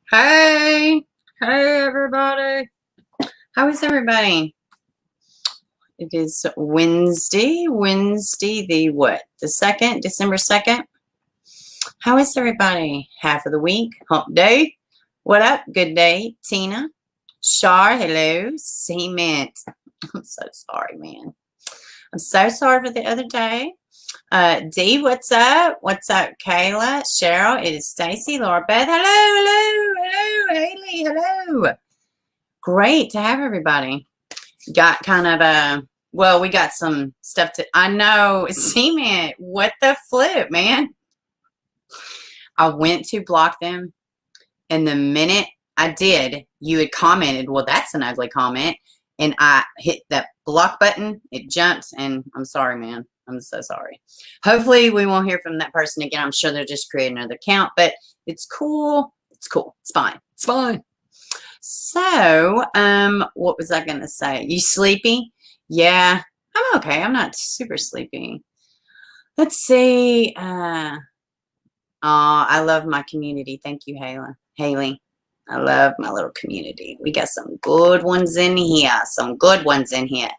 Hey, hey everybody. How is everybody? It is Wednesday the what? The 2nd, December 2nd. How is everybody? Half of the week, hump day. What up? Good day, Tina. Shar, hello. Cement. I'm so sorry, man. I'm so sorry for the other day. Dee, what's up? What's up, Kayla? Cheryl, it is Stacy. Laura Beth, hello. Haley, hello. Great to have everybody. Got kind of well, we got some stuff I know, Cement, what the flip, man? I went to block them, and the minute I did, you had commented, well, that's an ugly comment, and I hit that block button, it jumps, and I'm sorry, man. I'm so sorry. Hopefully, we won't hear from that person again. I'm sure they'll just create another account, but it's cool. It's cool. It's fine. It's fine. So, what was I going to say? You sleepy? Yeah, I'm okay. I'm not super sleepy. Let's see. I love my community. Thank you, Haley. I love my little community. We got some good ones in here. Some good ones in here.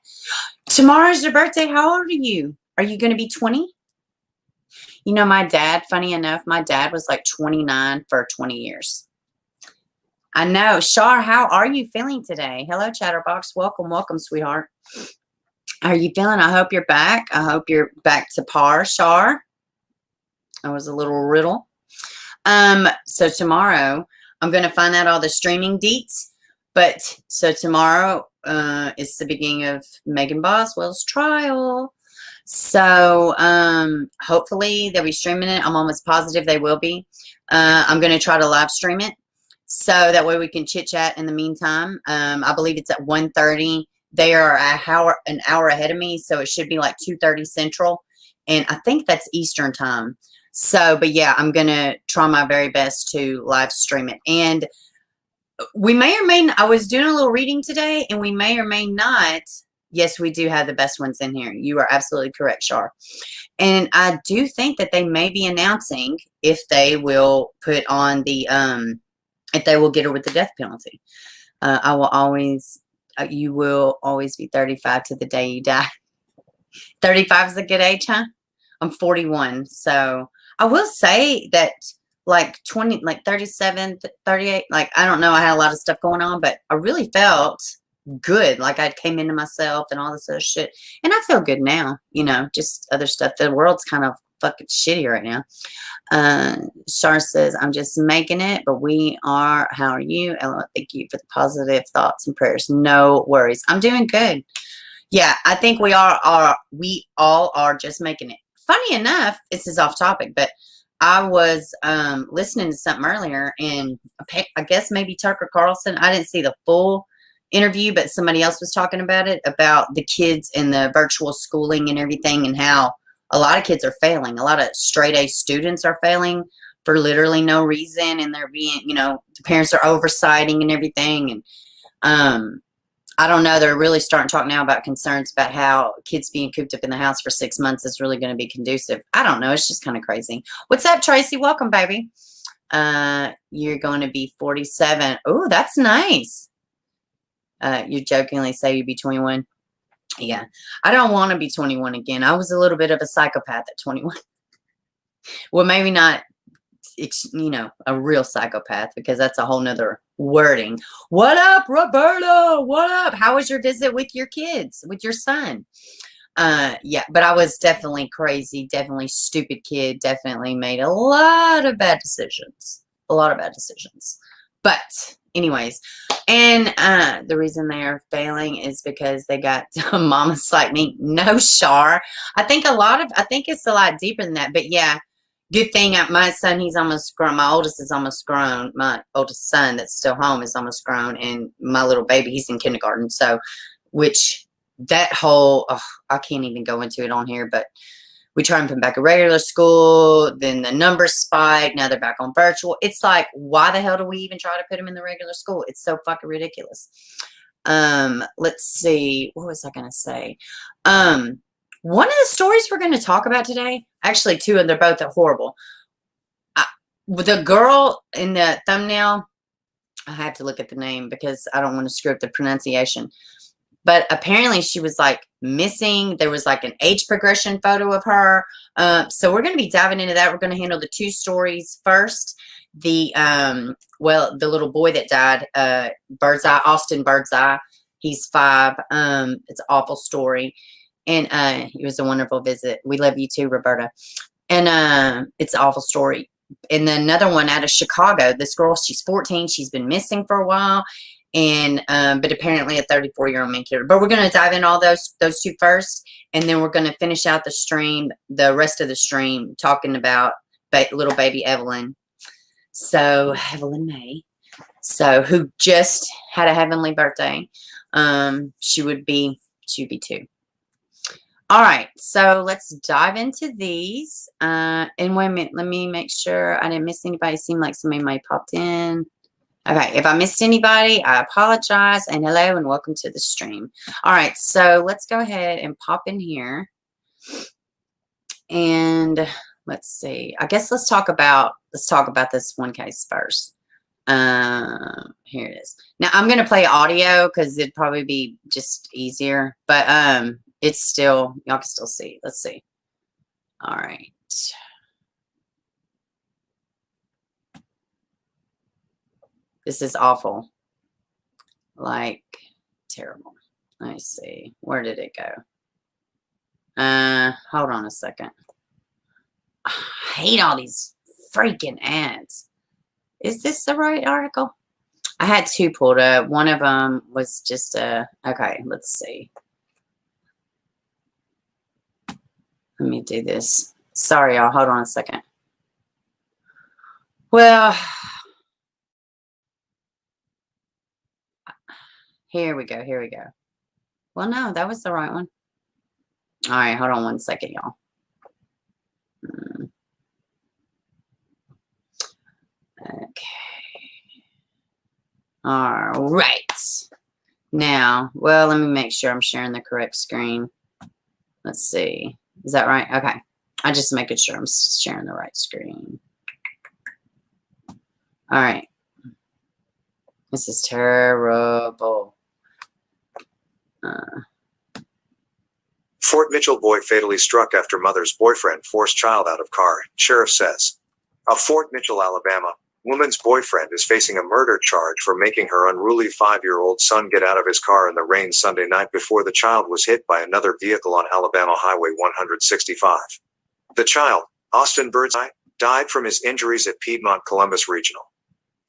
Tomorrow's your birthday. How old are you? Are you going to be 20? You know, my dad, funny enough, my dad was like 29 for 20 years. I know. Shar, how are you feeling today? Hello, Chatterbox. Welcome, welcome, sweetheart. How are you feeling? I hope you're back. I hope you're back to par, Shar. That was a little riddle. So tomorrow, I'm going to find out all the streaming deets. But so tomorrow is the beginning of Megan Boswell's trial. So hopefully they'll be streaming it. I'm almost positive they will be. I'm going to try to live stream it. So that way we can chit chat in the meantime. I believe it's at 1:30. They are an hour ahead of me, so it should be like 2:30 Central, and I think that's Eastern time. So, but yeah, I'm gonna try my very best to live stream it, and we may or may not. I was doing a little reading today, and we may or may not. Yes, we do have the best ones in here. You are absolutely correct, Shar. And I do think that they may be announcing if they will put on the if they will get her with the death penalty. I will always, you will always be 35 to the day you die. 35 is a good age, huh? I'm 41. So I will say that like 20, like 37, 38, like, I don't know. I had a lot of stuff going on, but I really felt good. Like I came into myself and all this other shit. And I feel good now, you know, just other stuff. The world's kind of fucking shitty right now. Shar says, I'm just making it, but we are. How are you? Ella, thank you for the positive thoughts and prayers. No worries. I'm doing good. Yeah, I think we all are just making it. Funny enough, this is off topic, but I was listening to something earlier, and I guess maybe Tucker Carlson. I didn't see the full interview, but somebody else was talking about it, about the kids and the virtual schooling and everything, and how a lot of kids are failing. A lot of straight A students are failing for literally no reason, and they're being, you know, the parents are oversighting and everything. And I don't know. They're really starting to talk now about concerns about how kids being cooped up in the house for 6 months is really going to be conducive. I don't know. It's just kind of crazy. What's up, Tracy? Welcome, baby. You're going to be 47. Oh, that's nice. You jokingly say you'd be 21. Yeah, I don't want to be 21 again. I was a little bit of a psychopath at 21. Well, maybe not, you know, a real psychopath, because that's a whole nother wording. What up, Roberta? What up? How was your visit with your kids, with your son? Yeah, but I was definitely crazy, definitely stupid kid, definitely made a lot of bad decisions. A lot of bad decisions. But anyways, and the reason they are failing is because they got mamas like me. No, Shar. I think it's a lot deeper than that. But yeah, good thing my son, he's almost grown. My oldest is almost grown. My oldest son that's still home is almost grown. And my little baby, he's in kindergarten. So, that whole, I can't even go into it on here, but we try and put them back in regular school, then the numbers spike, now they're back on virtual. It's like, why the hell do we even try to put them in the regular school? It's so fucking ridiculous. Let's see. What was I going to say? One of the stories we're going to talk about today, actually two, and they're both horrible. The girl in the thumbnail, I have to look at the name because I don't want to screw up the pronunciation. But apparently she was like missing. There was like an age progression photo of her. So we're going to be diving into that. We're going to handle the 2 stories first. The little boy that died, Birdseye, Austin Birdseye. He's 5. It's an awful story. And it was a wonderful visit. We love you too, Roberta. And it's an awful story. And then another one out of Chicago. This girl, she's 14. She's been missing for a while. And but apparently a 34-year-old man killed her. But we're going to dive in all those 2 first, and then we're going to finish out the rest of the stream, talking about little baby Evelyn. So Evelyn May, who just had a heavenly birthday. She would be 2. All right, so let's dive into these. And wait a minute, let me make sure I didn't miss anybody. It seemed like somebody might have popped in. Okay, if I missed anybody, I apologize, and hello, and welcome to the stream. All right, so let's go ahead and pop in here, and let's see. I guess let's talk about this one case first. Here it is. Now I'm gonna play audio because it'd probably be just easier, but it's still, y'all can still see. Let's see. All right. This is awful. Like, terrible. Let me see. Where did it go? Hold on a second. I hate all these freaking ads. Is this the right article? I had 2 pulled up. One of them was just okay, let's see. Let me do this. Sorry, y'all. Hold on a second. Well, here we go. Here we go. Well, no, that was the right one. All right, hold on one second, y'all. Okay. All right. Now, well, let me make sure I'm sharing the correct screen. Let's see. Is that right? Okay. I'm just making sure I'm sharing the right screen. All right. This is terrible. Fort Mitchell boy fatally struck after mother's boyfriend forced child out of car, sheriff says. A Fort Mitchell, Alabama, woman's boyfriend is facing a murder charge for making her unruly 5-year-old son get out of his car in the rain Sunday night before the child was hit by another vehicle on Alabama Highway 165. The child, Austin Birdseye, died from his injuries at Piedmont Columbus Regional.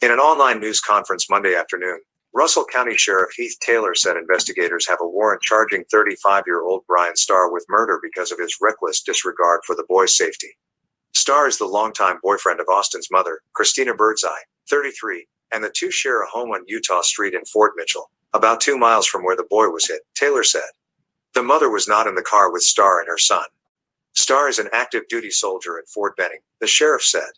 In an online news conference Monday afternoon, Russell County Sheriff Heath Taylor said investigators have a warrant charging 35-year-old Bryan Starr with murder because of his reckless disregard for the boy's safety. Starr is the longtime boyfriend of Austin's mother, Christina Birdseye, 33, and the 2 share a home on Utah Street in Fort Mitchell, about 2 miles from where the boy was hit, Taylor said. The mother was not in the car with Starr and her son. Starr is an active duty soldier at Fort Benning, the sheriff said.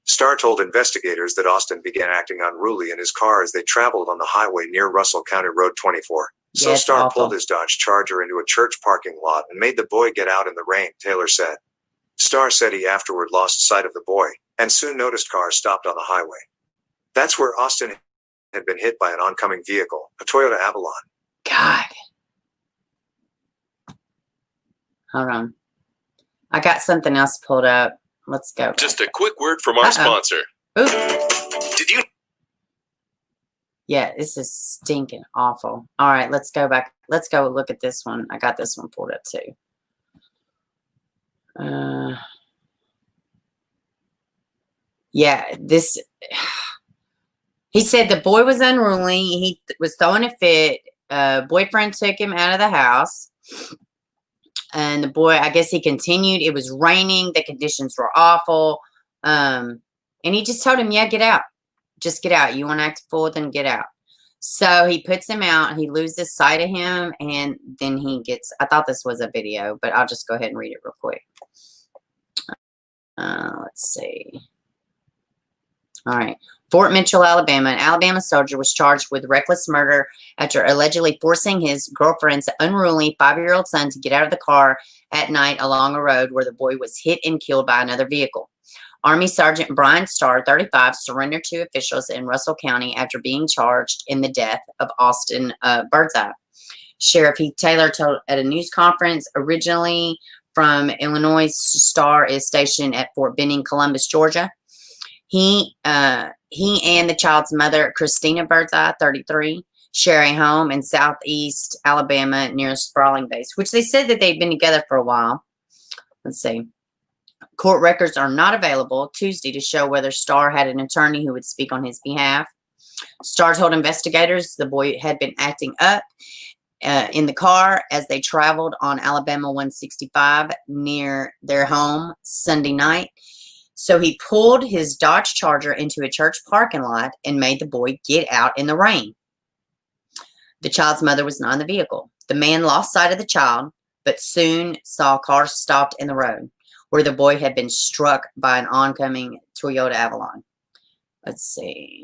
Starr told investigators that Austin began acting unruly in his car as they traveled on the highway near Russell County Road 24. So Starr pulled his Dodge Charger into a church parking lot and made the boy get out in the rain, Taylor said. Starr said he afterward lost sight of the boy and soon noticed cars stopped on the highway. That's where Austin had been hit by an oncoming vehicle, a Toyota Avalon. God. Hold on. I got something else pulled up. Let's go. Just a quick word from our sponsor. Ooh. Did you? Yeah, this is stinking awful. All right, let's go back. Let's go look at this one. I got this one pulled up too. Yeah, this. He said the boy was unruly. He was throwing a fit. Boyfriend took him out of the house. And the boy, I guess he continued. It was raining. The conditions were awful. And he just told him, yeah, get out. Just get out. You want to act a fool, then get out. So he puts him out. He loses sight of him. And then he gets, I thought this was a video, but I'll just go ahead and read it real quick. Let's see. All right. Fort Mitchell, Alabama. An Alabama soldier was charged with reckless murder after allegedly forcing his girlfriend's unruly 5-year-old son to get out of the car at night along a road where the boy was hit and killed by another vehicle. Army Sergeant Bryan Starr, 35, surrendered to officials in Russell County after being charged in the death of Austin Birdseye. Sheriff Heath Taylor told at a news conference, originally from Illinois, Starr is stationed at Fort Benning, Columbus, Georgia. He and the child's mother, Christina Birdseye, 33, share a home in southeast Alabama near a sprawling base, which they said that they'd been together for a while. Let's see. Court records are not available Tuesday to show whether Starr had an attorney who would speak on his behalf. Starr told investigators the boy had been acting up in the car as they traveled on Alabama 165 near their home Sunday night. So he pulled his Dodge Charger into a church parking lot and made the boy get out in the rain. The child's mother was not in the vehicle. The man lost sight of the child, but soon saw cars stopped in the road where the boy had been struck by an oncoming Toyota Avalon. Let's see.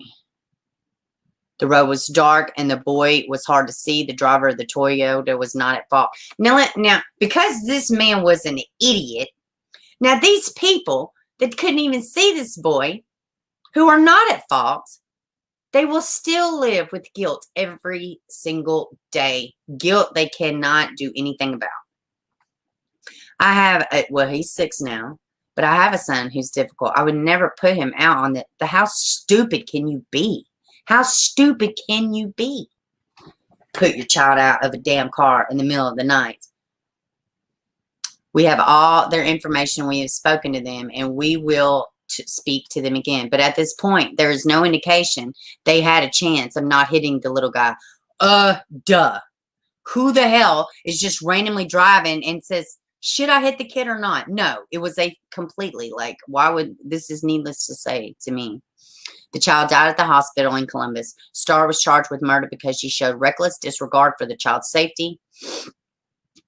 The road was dark and the boy was hard to see. The driver of the Toyota was not at fault. Now, because this man was an idiot, now these people that couldn't even see this boy, who are not at fault, they will still live with guilt every single day. Guilt they cannot do anything about. I have, well, he's 6 now, but I have a son who's difficult. I would never put him out on the how stupid can you be? How stupid can you be? Put your child out of a damn car in the middle of the night. We have all their information. We have spoken to them, and we will speak to them again. But at this point, there is no indication they had a chance of not hitting the little guy. Duh. Who the hell is just randomly driving and says, should I hit the kid or not? No, it was a completely, like, why would, this is needless to say to me. The child died at the hospital in Columbus. Starr was charged with murder because she showed reckless disregard for the child's safety.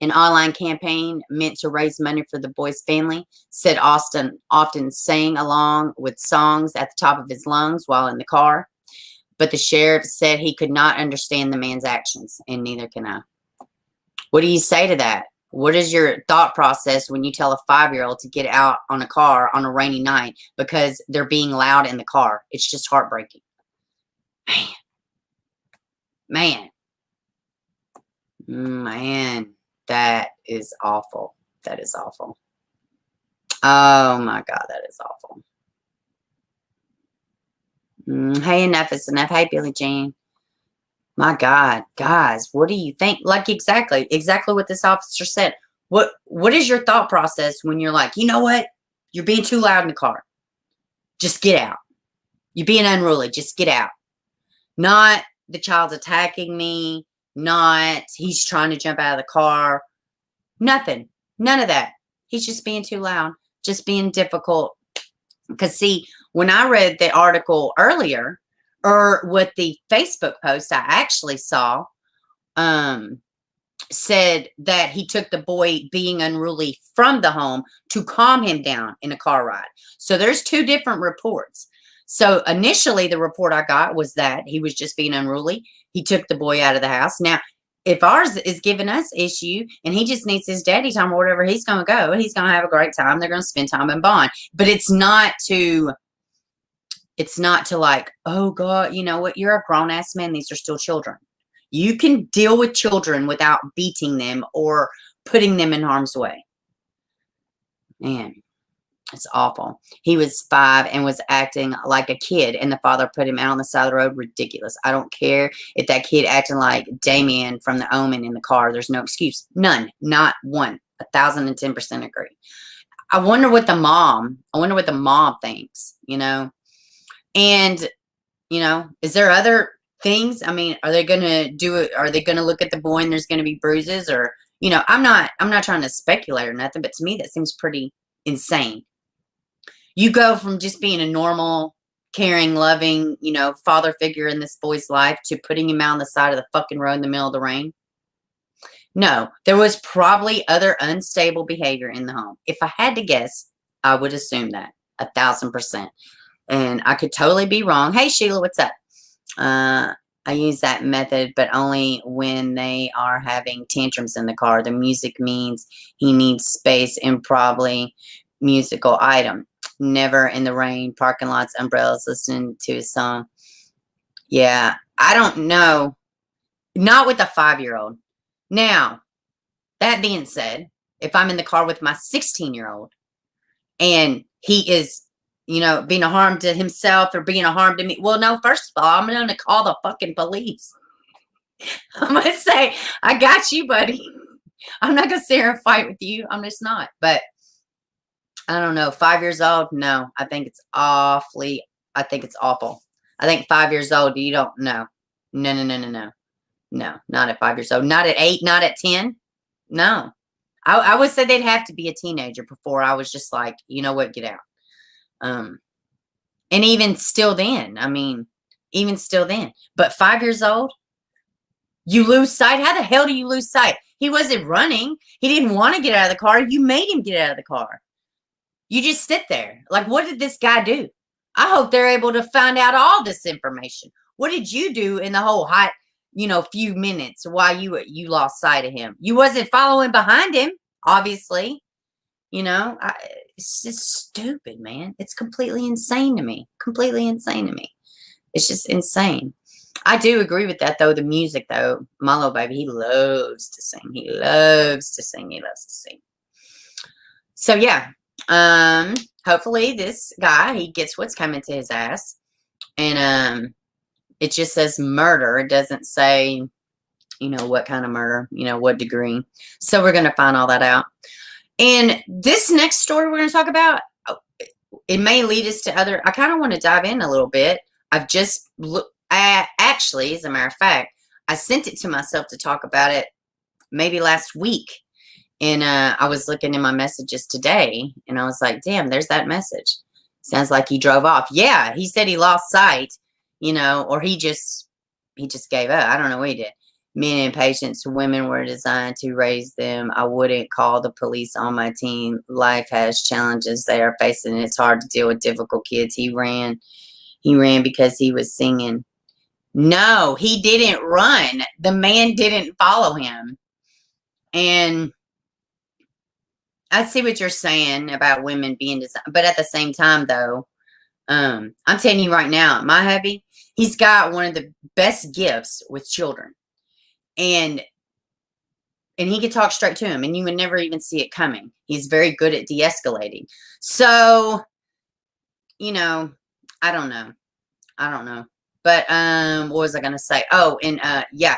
An online campaign meant to raise money for the boy's family, said Austin often sang along with songs at the top of his lungs while in the car. But the sheriff said he could not understand the man's actions, and neither can I. What do you say to that? What is your thought process when you tell a 5-year-old to get out on a car on a rainy night because they're being loud in the car? It's just heartbreaking. Man, that is awful. That is awful. Oh my God, that is awful. Hey, enough is enough. Hey, Billie Jean. My God, guys, what do you think? Like exactly what this officer said. What is your thought process when you're like, you know what? You're being too loud in the car. Just get out. You're being unruly. Just get out. Not the child's attacking me. Not he's trying to jump out of the car. Nothing. None of that. He's just being too loud. Just being difficult. Because see, when I read the article earlier, or what the Facebook post I actually saw said that he took the boy being unruly from the home to calm him down in a car ride. So there's 2 different reports. So initially the report I got was that he was just being unruly. He took the boy out of the house. Now, if ours is giving us issue and he just needs his daddy time or whatever, he's going to go. He's going to have a great time. They're going to spend time and bond. But it's not to like, oh God, you know what? You're a grown ass man. These are still children. You can deal with children without beating them or putting them in harm's way. Man, it's awful. He was 5 and was acting like a kid, and the father put him out on the side of the road. Ridiculous. I don't care if that kid acting like Damien from The Omen in the car. There's no excuse. None. Not one. 1,010% agree. I wonder what the mom thinks, you know? And, you know, is there other things? I mean, are they going to do it? Are they going to look at the boy and there's going to be bruises? Or, you know, I'm not trying to speculate or nothing, but to me that seems pretty insane. You go from just being a normal, caring, loving, you know, father figure in this boy's life to putting him out on the side of the fucking road in the middle of the rain. No, there was probably other unstable behavior in the home. If I had to guess, I would assume that 1,000%. And I could totally be wrong. Hey, Sheila, what's up? I use that method, but only when they are having tantrums in the car. The music means he needs space and probably musical item. never in the rain, parking lots, umbrellas, listening to his song. Yeah, I don't know. Not with a 5-year-old. Now, that being said, if I'm in the car with my 16-year-old and he is, being a harm to himself or being a harm to me, well, no, first of all, I'm going to call the fucking police. I'm going to say, I got you, buddy. I'm not going to sit here and fight with you. I'm just not. But I don't know. 5 years old? No, I think it's awful. I think 5 years old, you don't know. No, no, no, no, no. No, not at 5 years old. Not at 8, not at 10. No. I would say they'd have to be a teenager before I was just like, you know what, get out. And even still then, but 5 years old, you lose sight. How the hell do you lose sight? He wasn't running. He didn't want to get out of the car. You made him get out of the car. You just sit there. Like, what did this guy do? I hope they're able to find out all this information. What did you do in the whole hot, few minutes while you lost sight of him? You wasn't following behind him, obviously. It's just stupid, man. It's completely insane to me. Completely insane to me. It's just insane. I do agree with that, though. The music, though, my little baby, he loves to sing. He loves to sing. He loves to sing. So, yeah. Hopefully this guy, he gets what's coming to his ass. And it just says murder. It doesn't say, what kind of murder, what degree. So we're going to find all that out. And this next story we're going to talk about, it may lead us to other, I kind of want to dive in a little bit. I've just actually, as a matter of fact, I sent it to myself to talk about it maybe last week. And I was looking in my messages today, and I was like, damn, there's that message. Sounds like he drove off. Yeah, he said he lost sight, or he just gave up. I don't know what he did. Men and patients, women were designed to raise them. I wouldn't call the police on my team. Life has challenges they are facing. It's hard to deal with difficult kids. He ran because he was singing. No, he didn't run. The man didn't follow him. And I see what you're saying about women being designed, but at the same time, though, I'm telling you right now, my hubby, he's got one of the best gifts with children, and he can talk straight to him, and you would never even see it coming. He's very good at de-escalating. So, I don't know, but what was I gonna say? Oh, and yeah,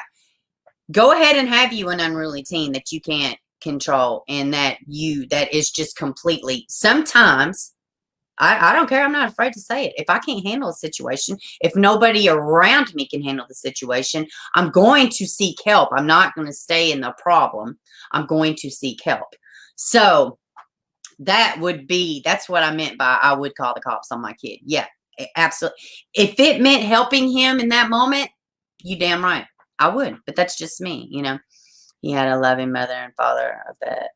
go ahead and have you an unruly teen that you can't control, and that is just completely, sometimes I don't care. I'm not afraid to say it. If I can't handle a situation, if nobody around me can handle the situation, I'm going to seek help. I'm not going to stay in the problem. I'm going to seek help. So that's what I meant by I would call the cops on my kid. Yeah, absolutely. If it meant helping him in that moment, you damn right I would. But that's just me, He had a loving mother and father, I bet.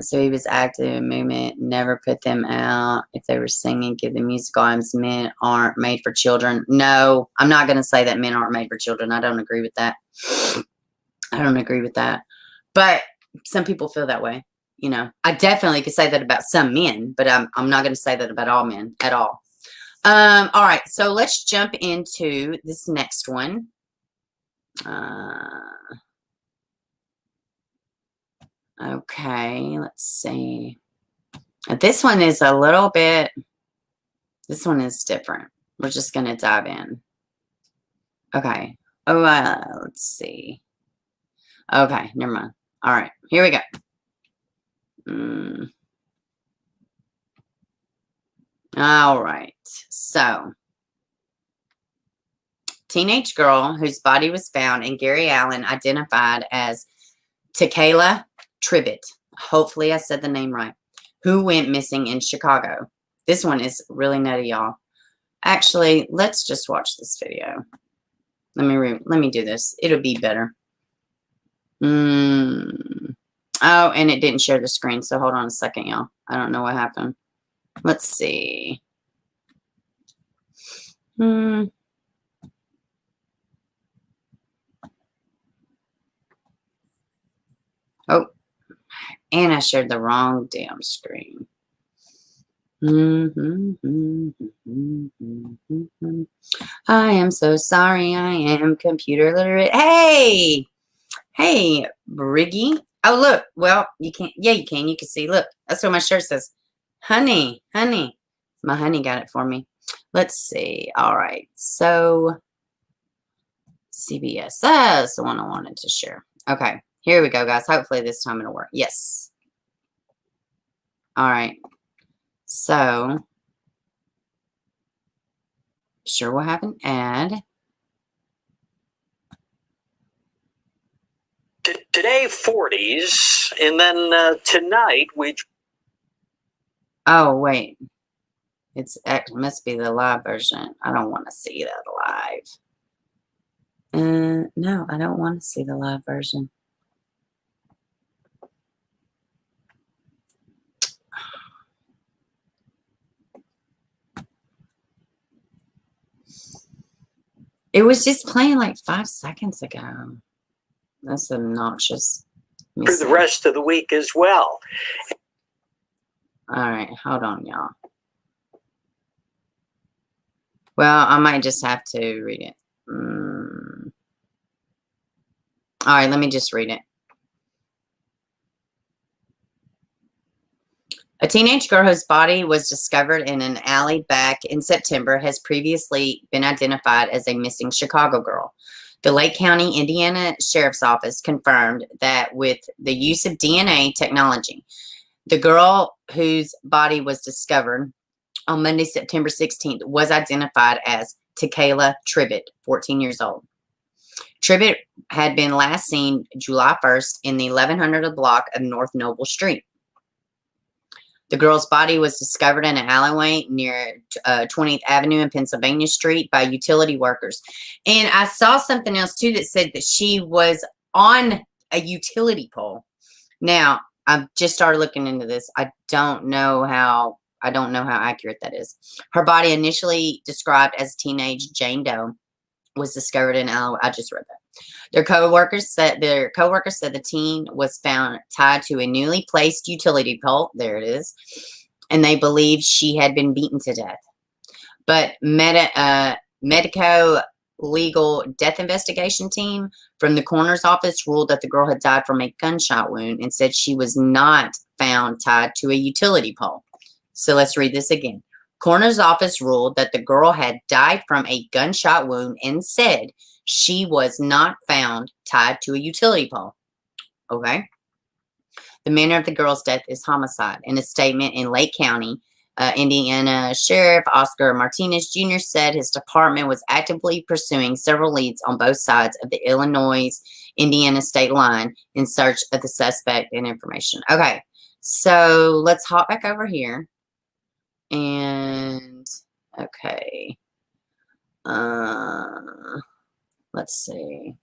So he was active in movement, never put them out. If they were singing, give the musical items. Men aren't made for children. No, I'm not going to say that men aren't made for children. I don't agree with that. But some people feel that way. I definitely could say that about some men, but I'm not going to say that about all men at all. All right, so let's jump into this next one. Okay, let's see. This one is different. We're just going to dive in. Okay. Oh, let's see. Okay, never mind. All right, here we go. All right, so teenage girl whose body was found in Gary Allen identified as Takaylah Tribbit. Hopefully I said the name right. Who went missing in Chicago. This one is really nutty, y'all. Actually, let's just watch this video. Let me do this. It'll be better. Oh, and it didn't share the screen, so hold on a second, y'all. I don't know what happened. Let's see. Oh, and I shared the wrong damn screen. I am so sorry. I am computer literate. Hey, hey, Briggy. Oh, look. Well, you can't. Yeah, you can. You can see. Look, that's what my shirt says. Honey, honey. My honey got it for me. Let's see. All right. So, CBS. That's the one I wanted to share. Okay. Here we go, guys. Hopefully this time it'll work. Yes. All right. So, sure will have an ad. Today 40s, and then tonight we. Oh, wait. It must be the live version. I don't want to see that live. No, I don't want to see the live version. It was just playing like 5 seconds ago. That's obnoxious. For the rest of the week as well. All right, hold on, y'all. Well, I might just have to read it. All right, let me just read it. A teenage girl whose body was discovered in an alley back in September has previously been identified as a missing Chicago girl. The Lake County, Indiana Sheriff's Office confirmed that with the use of DNA technology, the girl whose body was discovered on Monday, September 16th, was identified as Takaylah Tribbit, 14 years old. Tribbit had been last seen July 1st in the 1100 block of North Noble Street. The girl's body was discovered in an alleyway near 20th Avenue and Pennsylvania Street by utility workers. And I saw something else too that said that she was on a utility pole. Now, I've just started looking into this. I don't know how accurate that is. Her body, initially described as teenage Jane Doe, was discovered in alleyway. I just read that. Their co-workers said the teen was found tied to a newly placed utility pole. There it is. And they believed she had been beaten to death. But medico-legal death investigation team from the coroner's office ruled that the girl had died from a gunshot wound and said she was not found tied to a utility pole. So let's read this again. Coroner's office ruled that the girl had died from a gunshot wound and said she was not found tied to a utility pole. Okay. The manner of the girl's death is homicide. In a statement in Lake County, Indiana Sheriff Oscar Martinez Jr. said his department was actively pursuing several leads on both sides of the Illinois-Indiana state line in search of the suspect and information. Okay. So let's hop back over here. And okay. Let's see.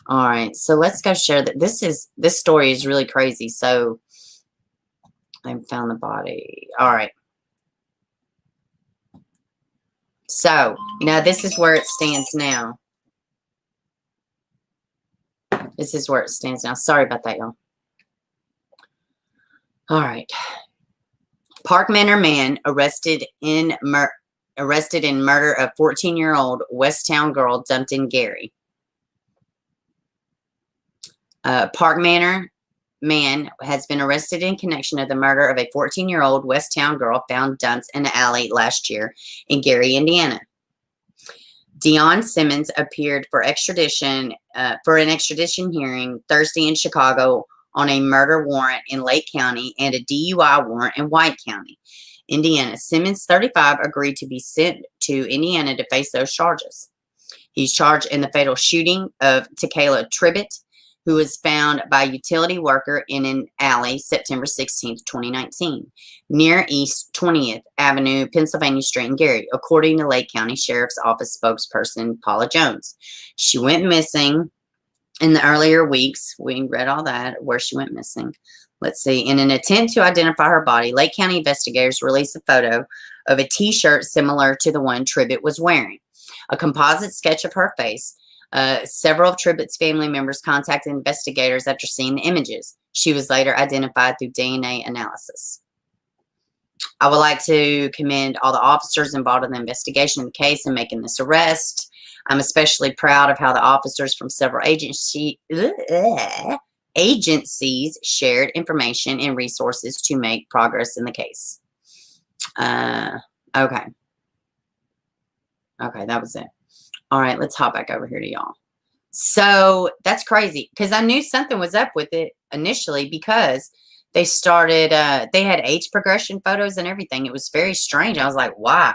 All right, so let's go share that. This story is really crazy. So I found the body. All right. So now this is where it stands now. This is where it stands now. Sorry about that, y'all. All right. Park Manor man arrested in murder of 14-year-old Westtown girl dumped in Gary. Park Manor man has been arrested in connection of the murder of a 14-year-old Westtown girl found dumped in an alley last year in Gary, Indiana. Dion Simmons appeared for an extradition hearing Thursday in Chicago on a murder warrant in Lake County and a DUI warrant in White County, Indiana. Simmons, 35, agreed to be sent to Indiana to face those charges. He's charged in the fatal shooting of Takaylah Tribbit, who was found by a utility worker in an alley September 16, 2019, near East 20th Avenue, Pennsylvania Street in Gary, according to Lake County Sheriff's Office spokesperson Paula Jones. She went missing in the earlier weeks. We read all that, where she went missing. Let's see. In an attempt to identify her body, Lake County investigators released a photo of a T-shirt similar to the one Tribbit was wearing, a composite sketch of her face. Several of Tribbit's family members contacted investigators after seeing the images. She was later identified through DNA analysis. I would like to commend all the officers involved in the investigation of the case and making this arrest. I'm especially proud of how the officers from several agencies shared information and resources to make progress in the case. Okay. Okay, that was it. All right, let's hop back over here to y'all. So that's crazy because I knew something was up with it initially because they started, they had age progression photos and everything. It was very strange. I was like, why?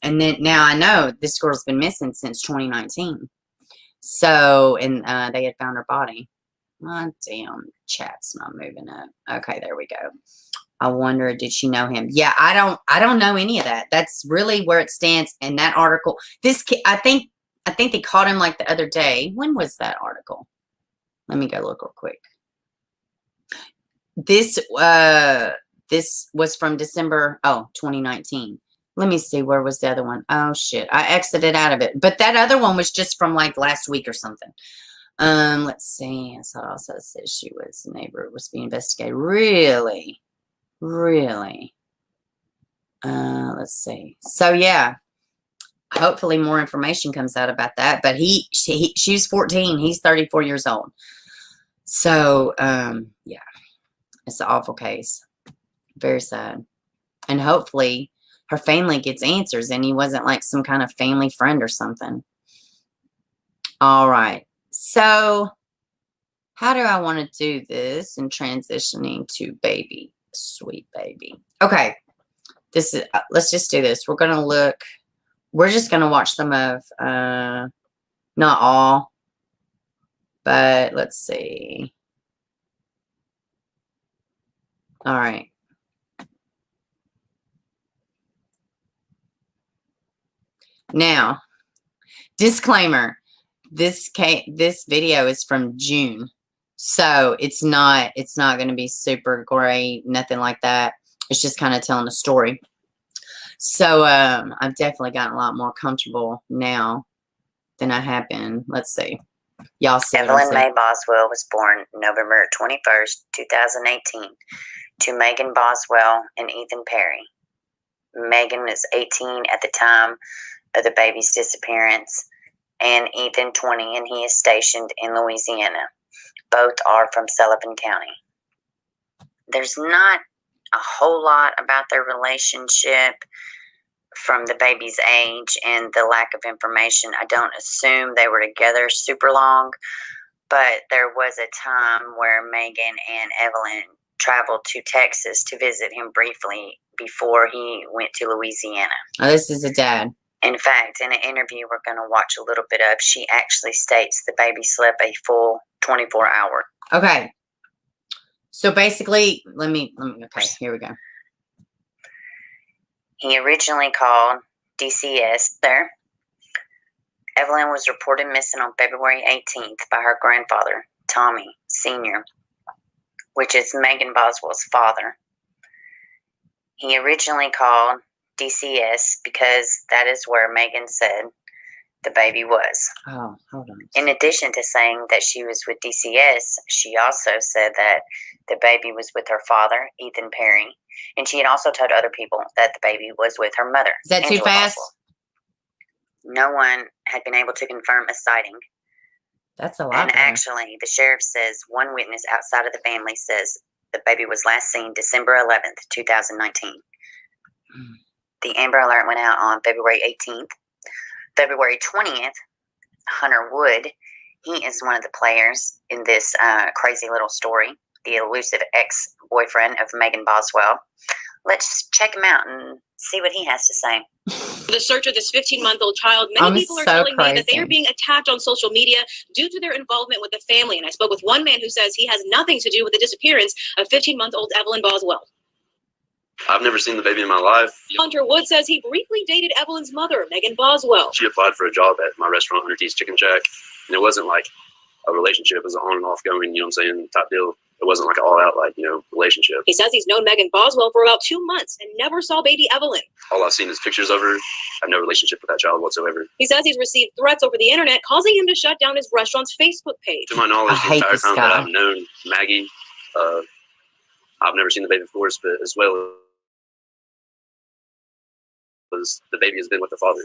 And then now I know this girl's been missing since 2019. So, and they had found her body. Oh, damn, chat's not moving up. Okay, there we go. I wonder, did she know him? Yeah, I don't know any of that. That's really where it stands in that article. This kid, I think they caught him like the other day. When was that article? Let me go look real quick. This was from December 2019. Let me see, where was the other one? Oh shit, I exited out of it. But that other one was just from like last week or something. Let's see. It also says she was a neighbor, was being investigated. Really? Let's see. So yeah, hopefully more information comes out about that. But she's 14. He's 34 years old. So yeah, it's an awful case. Very sad. And hopefully her family gets answers and he wasn't like some kind of family friend or something. All right. So how do I want to do this in transitioning to baby? Sweet baby. Okay. This is, let's just do this. We're just going to watch some of, not all, but let's see. All right. Now, disclaimer, this video is from June. So it's not going to be super great, nothing like that. It's just kind of telling a story. So I've definitely gotten a lot more comfortable now than I have been. Let's see. Y'all see Evelyn May Boswell was born November 21st, 2018 to Megan Boswell and Ethan Perry. Megan was 18 at the time of the baby's disappearance and Ethan 20, and he is stationed in Louisiana. Both are from Sullivan County. There's not a whole lot about their relationship from the baby's age and the lack of information. I don't assume they were together super long, but there was a time where Megan and Evelyn traveled to Texas to visit him briefly before he went to Louisiana. Oh, this is a dad. In fact, in an interview we're going to watch a little bit of, she actually states the baby slept a full 24 hours. Okay. So basically, okay, here we go. He originally called DCS there. Evelyn was reported missing on February 18th by her grandfather, Tommy Sr., which is Megan Boswell's father. He originally called DCS because that is where Megan said the baby was. Oh, hold on. In addition to saying that she was with DCS, she also said that the baby was with her father, Ethan Perry, and she had also told other people that the baby was with her mother. Is that too fast? Boswell. No one had been able to confirm a sighting. That's a lot. And actually, the sheriff says one witness outside of the family says the baby was last seen December 11th, 2019. The Amber Alert went out on February 18th. February 20th, Hunter Wood, he is one of the players in this crazy little story, the elusive ex-boyfriend of Megan Boswell. Let's check him out and see what he has to say. The search of this 15-month-old child, many people are telling me that they are being attacked on social media due to their involvement with the family. And I spoke with one man who says he has nothing to do with the disappearance of 15-month-old Evelyn Boswell. I've never seen the baby in my life. Hunter Wood says he briefly dated Evelyn's mother, Megan Boswell. She applied for a job at my restaurant, Hunter T's Chicken Shack, and it wasn't like a relationship. It was an on and off going, you know what I'm saying, type deal. It wasn't like an all-out, like, you know, relationship. He says he's known Megan Boswell for about 2 months and never saw baby Evelyn. All I've seen is pictures of her. I have no relationship with that child whatsoever. He says he's received threats over the internet, causing him to shut down his restaurant's Facebook page. To my knowledge, the entire time guy. that I've known Maggie, I've never seen the baby before, but as well was the baby has been with the father.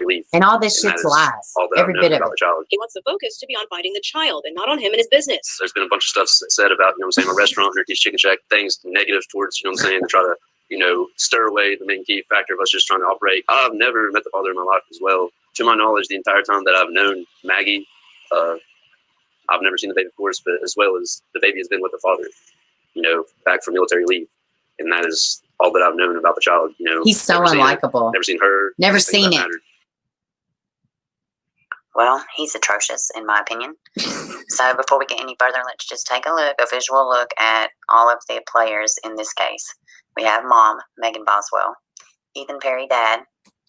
Leave. And all this And shit's that is lies. all that Every I've known bit of about it. the child. He wants the focus to be on finding the child and not on him and his business. There's been a bunch of stuff said about, my restaurant, Hunter's Chicken Shack, things negative towards, to try to, stir away the main key factor of us just trying to operate. I've never met the father in my life as well. To my knowledge, the entire time that I've known Maggie, I've never seen the baby before, but as well as the baby has been with the father, back from military leave. And that is all that I've known about the child, He's so unlikable. Never seen her. Never seen it. Mattered. Well, he's atrocious, in my opinion. So before we get any further, let's just take a visual look at all of the players in this case. We have Mom, Megan Boswell, Ethan Perry, Dad,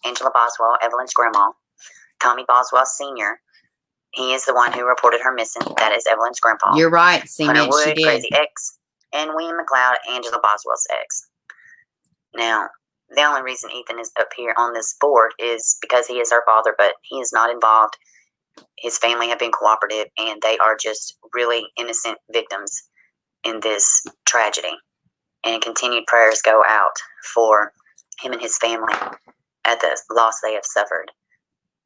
Angela Boswell, Evelyn's grandma, Tommy Boswell Sr. He is the one who reported her missing. That is Evelyn's grandpa. You're right, Hunter Cement, she Wood, did. Crazy X, and William McLeod, Angela Boswell's ex. Now, the only reason Ethan is up here on this board is because he is her father, but he is not involved. His family have been cooperative, and they are just really innocent victims in this tragedy. And continued prayers go out for him and his family at the loss they have suffered.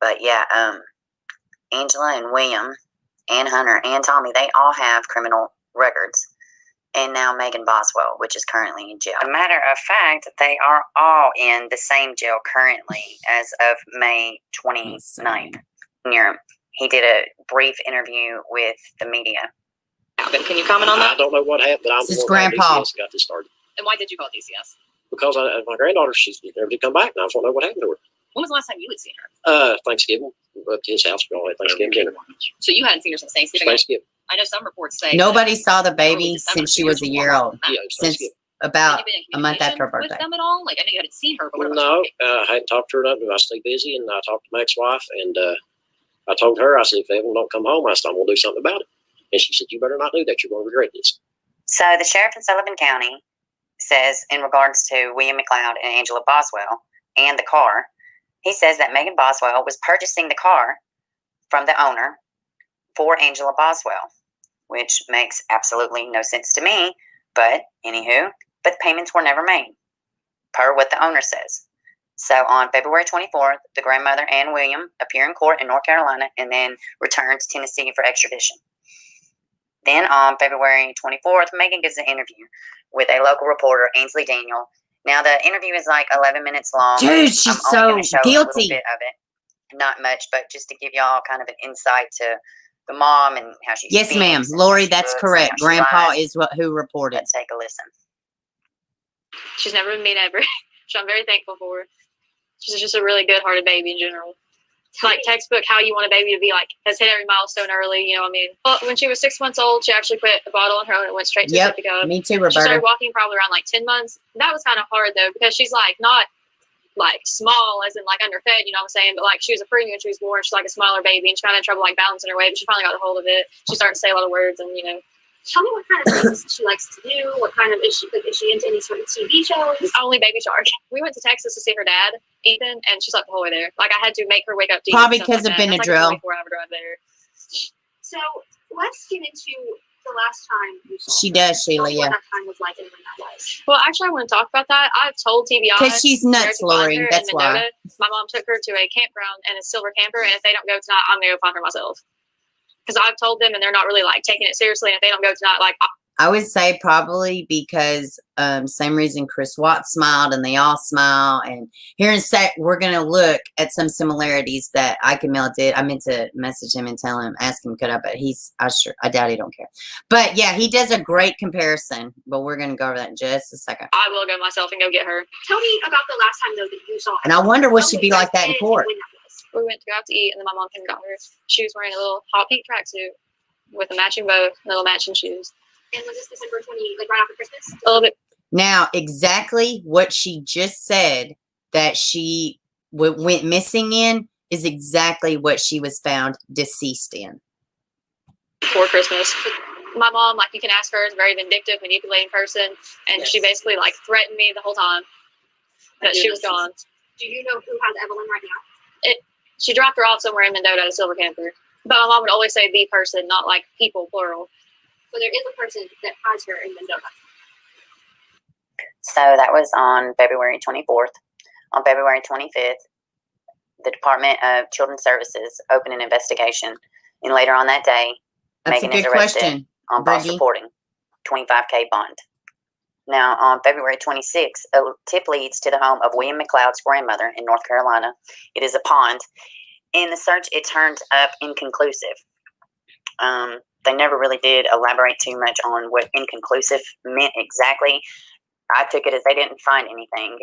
But yeah, Angela and William and Hunter and Tommy, they all have criminal records. And now Megan Boswell, which is currently in jail. A matter of fact, they are all in the same jail currently as of May 29th. He did a brief interview with the media. Can you comment on that? I don't know what happened, but I'm This is the one that Grandpa. DCS got this started. And why did you call DCS? Because my granddaughter, she's never did come back, and I just want to know what happened to her. When was the last time you had seen her? Thanksgiving. We went to his house for all that Thanksgiving dinner. So you hadn't seen her since Thanksgiving? Thanksgiving. I know some reports say Nobody saw the baby since she was a year old. Yeah, it was Since Thanksgiving. about a month after her With birthday. them at all? Like, I know you hadn't seen her, but what about No, you? I hadn't talked to her nothing. I stayed busy, and I talked to my ex-wife, and I told her, I said, if Evelyn don't come home, I said, I'm going to do something about it. And she said, you better not do that. You're going to regret this. So the sheriff in Sullivan County says, in regards to William McLeod and Angela Boswell and the car, he says that Megan Boswell was purchasing the car from the owner for Angela Boswell, which makes absolutely no sense to me. But anywho, but payments were never made, per what the owner says. So on February 24th, the grandmother and William appear in court in North Carolina and then return to Tennessee for extradition. Then on February 24th, Megan gives an interview with a local reporter, Ainsley Daniel. Now the interview is like 11 minutes long. Dude, she's I'm only gonna so show a little guilty. bit of it. Not much, but just to give y'all kind of an insight to the mom and how she Yes, speaks ma'am. and Lori, how she that's looks and correct. how she Grandpa lies. is who reported. Let's take a listen. She's never been mean ever, which I'm very thankful for. She's just a really good-hearted baby in general. Like textbook how you want a baby to be, like has hit every milestone early, you know what I mean? Well, when she was 6 months old, she actually put a bottle on her own and went straight to Yep, the cup. me too, She Roberta. started walking probably around like 10 months. That was kind of hard though, because she's like not like small as in like underfed, you know what I'm saying? But like she was a preemie when she was born. She's like a smaller baby and she kind of had trouble like balancing her weight, but she finally got a hold of it. She started to say a lot of words and, you know. Tell me what kind of things she likes to do. What kind of is she into any sort of TV shows? Only Baby Shark. We went to Texas to see her dad, Ethan, and she slept the whole way there. Like I had to make her wake up to eat Probably and stuff because like of that. That's Benadryl. like a 24-hour drive there. So let's get into the last time you saw She her. does, Sheila, Tell me yeah. what that time was like and when that was. Well, actually, I want to talk about that. I've told TBI. Because she's nuts, where to find Lori. her in That's why. Mendota. My mom took her to a campground and a silver camper, and if they don't go tonight, I'm going to go find her myself. Because I've told them, and they're not really like taking it seriously. And if they don't go tonight, like I would say probably because same reason Chris Watts smiled and they all smile. And here in a sec, we're going to look at some similarities that Ike and Mel did. I meant to message him and tell him, ask him, could I? But I doubt he don't care. But yeah, he does a great comparison. But we're going to go over that in just a second. I will go myself and go get her. Tell me about the last time though that you saw her. And I wonder what Tell she'd me be what like that in you did court. and when that was. We went to go out to eat, and then my mom came and got her. She was wearing a little hot pink tracksuit with a matching bow, little matching shoes. And was this December 20, like right after Christmas? A little bit. Now, exactly what she just said that she went missing in is exactly what she was found deceased in. Before Christmas. My mom, like you can ask her, is a very vindictive, manipulating person, and Yes. she basically like threatened me the whole time that she was gone. Do you know who has Evelyn right now? She dropped her off somewhere in Mendota at a silver camper. But my mom would always say the person, not like people, plural. So there is a person that has her in Mendota. So that was on February 24th. On February 25th, the Department of Children's Services opened an investigation, and later on that day, That's Megan a is good arrested question, on false Brittany. reporting, $25K bond. Now, on February 26th, a tip leads to the home of William McLeod's grandmother in North Carolina. It is a pond. In the search, it turned up inconclusive. They never really did elaborate too much on what inconclusive meant exactly. I took it as they didn't find anything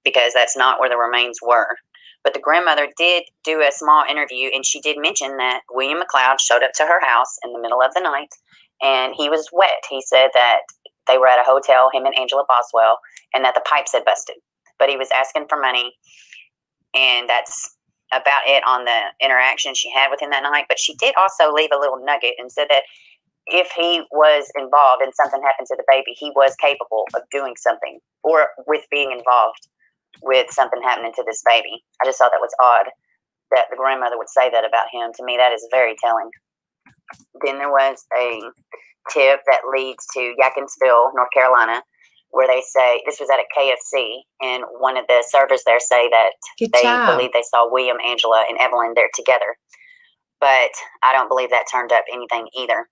because that's not where the remains were. But the grandmother did do a small interview, and she did mention that William McLeod showed up to her house in the middle of the night, and he was wet. He said that they were at a hotel, him and Angela Boswell, and that the pipes had busted. But he was asking for money, and that's about it on the interaction she had with him that night. But she did also leave a little nugget and said that if he was involved and something happened to the baby, he was capable of doing something or with being involved with something happening to this baby. I just thought that was odd that the grandmother would say that about him. To me, that is very telling. Then there was a tip that leads to Yadkinsville, North Carolina, where they say, this was at a KFC, and one of the servers there say that believe they saw William, Angela, and Evelyn there together. But I don't believe that turned up anything either.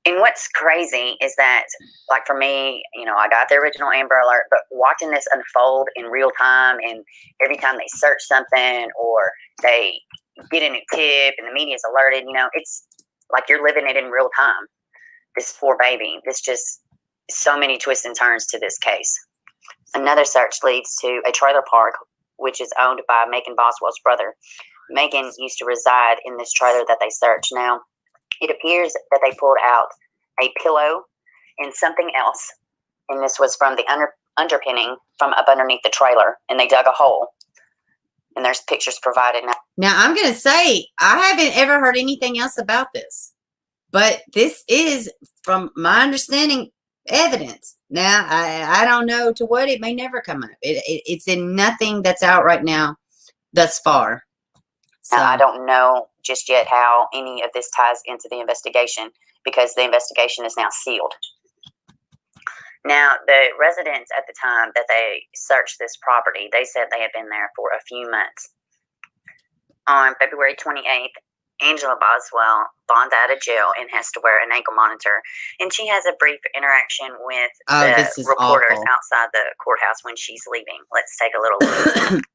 And what's crazy is that, like for me, I got the original Amber Alert, but watching this unfold in real time, and every time they search something or they get a new tip and the media's alerted, it's like you're living it in real time. This poor baby, there's just so many twists and turns to this case. Another search leads to a trailer park, which is owned by Megan Boswell's brother. Megan used to reside in this trailer that they searched. Now, it appears that they pulled out a pillow and something else, and this was from the underpinning from up underneath the trailer, and they dug a hole, and there's pictures provided. Now, I'm going to say, I haven't ever heard anything else about this, but this is, from my understanding, evidence. Now, I don't know to what it may never come up. It's in nothing that's out right now thus far. So I don't know just yet how any of this ties into the investigation, because the investigation is now sealed. Now, the residents at the time that they searched this property, they said they had been there for a few months. On February 28th, Angela Boswell bonds out of jail and has to wear an ankle monitor. And she has a brief interaction with the reporters outside the courthouse when she's leaving. Let's take a little look.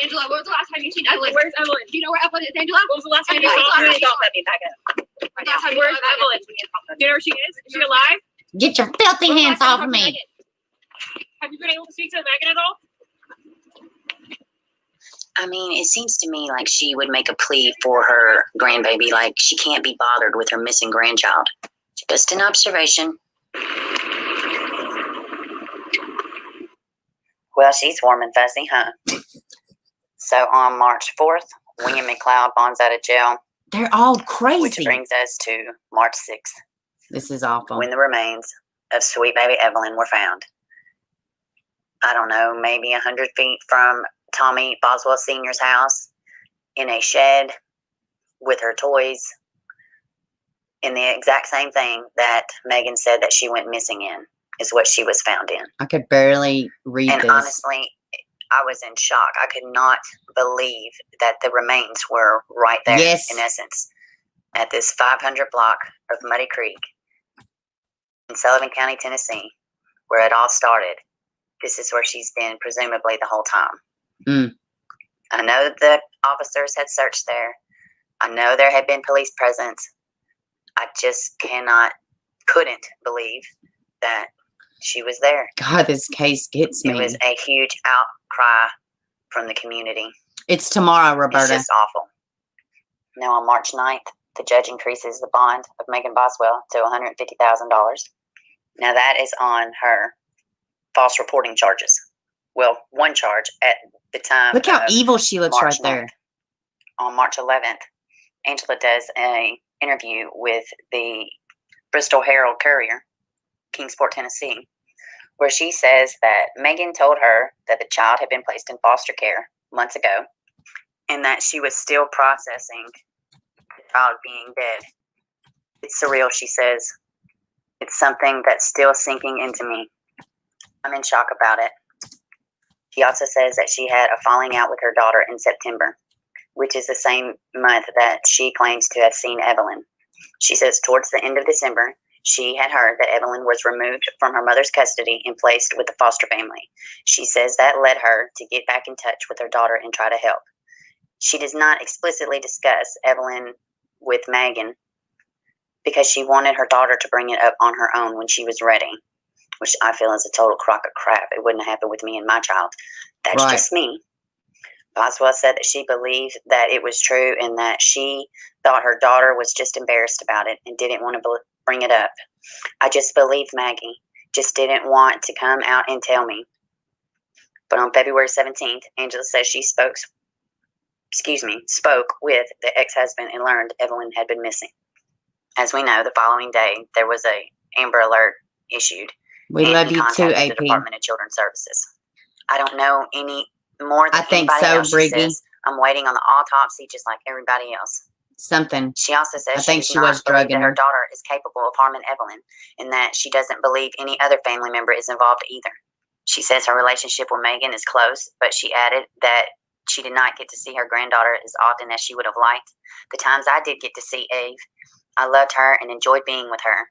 Angela, when was the last time you seen Evelyn? Where's Evelyn? Do you know where Evelyn is, Angela? When was the last time you saw her? Don't let me back up. Last time, where's Evelyn? Do you know where she is? Is she alive? Get your filthy hands off of me. Have you been able to speak to Megan at all? I mean, it seems to me like she would make a plea for her grandbaby, like she can't be bothered with her missing grandchild. Just an observation. Well, she's warm and fuzzy, huh? So on March 4th, William McLeod bonds out of jail. They're all crazy. Which brings us to March 6th. This is awful. When the remains of sweet baby Evelyn were found. I don't know, maybe 100 feet from Tommy Boswell Sr.'s house, in a shed with her toys, in the exact same thing that Megan said that she went missing in, is what she was found in. I could barely read this. And honestly, I was in shock. I could not believe that the remains were right there, in essence, at this 500 block of Muddy Creek in Sullivan County, Tennessee, where it all started. This is where she's been presumably the whole time. I know the officers had searched there. I know there had been police presence. I just couldn't believe that she was there. God, this case gets me. It was a huge outcry from the community. It's tomorrow, Roberta. It's just awful. Now on March 9th, the judge increases the bond of Megan Boswell to $150,000. Now that is on her false reporting charges. Well, one charge at the time. Look how evil she looks right there. On March 11th, Angela does an interview with the Bristol Herald Courier, Kingsport, Tennessee, where she says that Megan told her that the child had been placed in foster care months ago and that she was still processing the child being dead. It's surreal, she says. It's something that's still sinking into me. I'm in shock about it. He also says that she had a falling out with her daughter in September, which is the same month that she claims to have seen Evelyn. She says towards the end of December, she had heard that Evelyn was removed from her mother's custody and placed with the foster family. She says that led her to get back in touch with her daughter and try to help. She does not explicitly discuss Evelyn with Megan because she wanted her daughter to bring it up on her own when she was ready, which I feel is a total crock of crap. It wouldn't happen with me and my child. That's Right. just me. Boswell said that she believed that it was true and that she thought her daughter was just embarrassed about it and didn't want to bring it up. I just believed Maggie, just didn't want to come out and tell me. But on February 17th, Angela says she spoke with the ex-husband and learned Evelyn had been missing. As we know, the following day, there was a Amber Alert issued. We and love he you too, contacted AP. the Department of Children's Services. I don't know any more than I think anybody so, else. She Briggy. says, I'm waiting on the autopsy just like everybody else. Something. She also says I think does she not was believe drugging that her her. daughter is capable of harming Evelyn and that she doesn't believe any other family member is involved either. She says her relationship with Megan is close, but she added that she did not get to see her granddaughter as often as she would have liked. The times I did get to see Eve, I loved her and enjoyed being with her.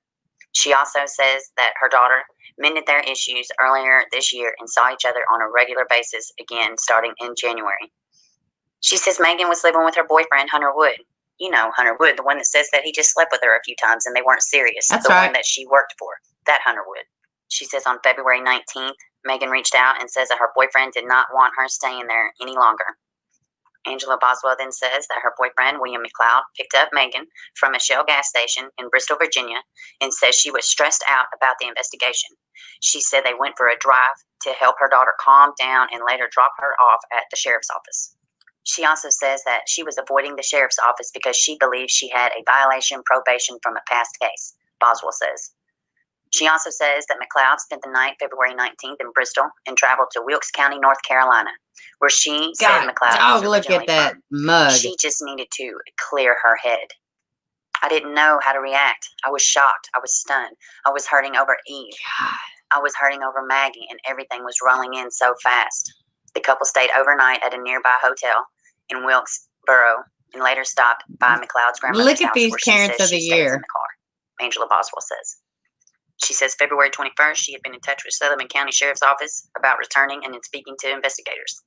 She also says that her daughter mended their issues earlier this year and saw each other on a regular basis again starting in January. She says Megan was living with her boyfriend, Hunter Wood. You know Hunter Wood, the one that says that he just slept with her a few times and they weren't serious. That's the right. one that she worked for, that Hunter Wood. She says on February 19th, Megan reached out and says that her boyfriend did not want her staying there any longer. Angela Boswell then says that her boyfriend, William McLeod, picked up Megan from a Shell gas station in Bristol, Virginia, and says she was stressed out about the investigation. She said they went for a drive to help her daughter calm down and later drop her off at the sheriff's office. She also says that she was avoiding the sheriff's office because she believes she had a violation probation from a past case, Boswell says. She also says that McLeod spent the night February 19th in Bristol and traveled to Wilkes County, North Carolina, where she said God, McLeod dog, was look at originally that from. mug. She just needed to clear her head. I didn't know how to react. I was shocked. I was stunned. I was hurting over Eve. God. I was hurting over Maggie, and everything was rolling in so fast. The couple stayed overnight at a nearby hotel in Wilkesboro and later stopped by McLeod's grandmother's Look at house, these where she parents says of the she stays year. in the car, Angela Boswell says. She says February 21st, she had been in touch with Sullivan County Sheriff's Office about returning and speaking to investigators.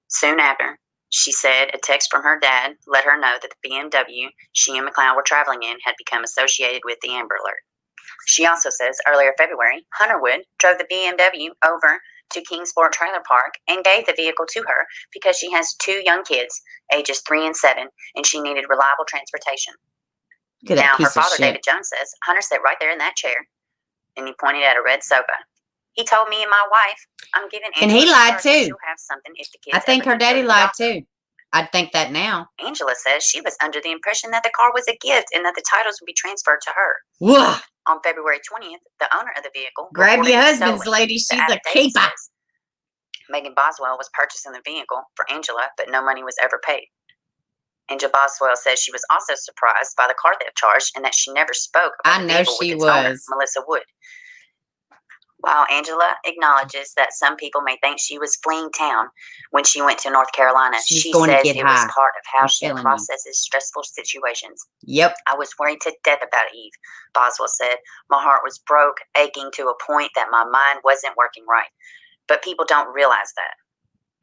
Soon after, she said a text from her dad let her know that the BMW she and McLeod were traveling in had become associated with the Amber Alert. She also says earlier February, Hunter Wood drove the BMW over to Kingsport Trailer Park and gave the vehicle to her because she has 2 young kids, ages 3 and 7, and she needed reliable transportation. Look at that Now, her piece of father, shit. David Jones, says Hunter sat right there in that chair, and he pointed at a red sofa. He told me and my wife, I'm giving And Angela he lied to her, too. she'll have something if the kids I think ever her need to go daddy to the lied doctor." too. I'd think that now. Angela says she was under the impression that the car was a gift and that the titles would be transferred to her. Whoa. On February 20th, the owner of the vehicle Grab reported your it husband's stolen. lady. The She's a affidavit keeper. says Megan Boswell was purchasing the vehicle for Angela, but no money was ever paid. Angela Boswell says she was also surprised by the car theft charge and that she never spoke about I the know vehicle she with its owner, was. Melissa Wood. While Angela acknowledges that some people may think she was fleeing town when she went to North Carolina, She's she going to says get it high. was part of how I'm she telling you. processes stressful situations. Yep. I was worried to death about Eve, Boswell said. My heart was broke, aching to a point that my mind wasn't working right. But people don't realize that.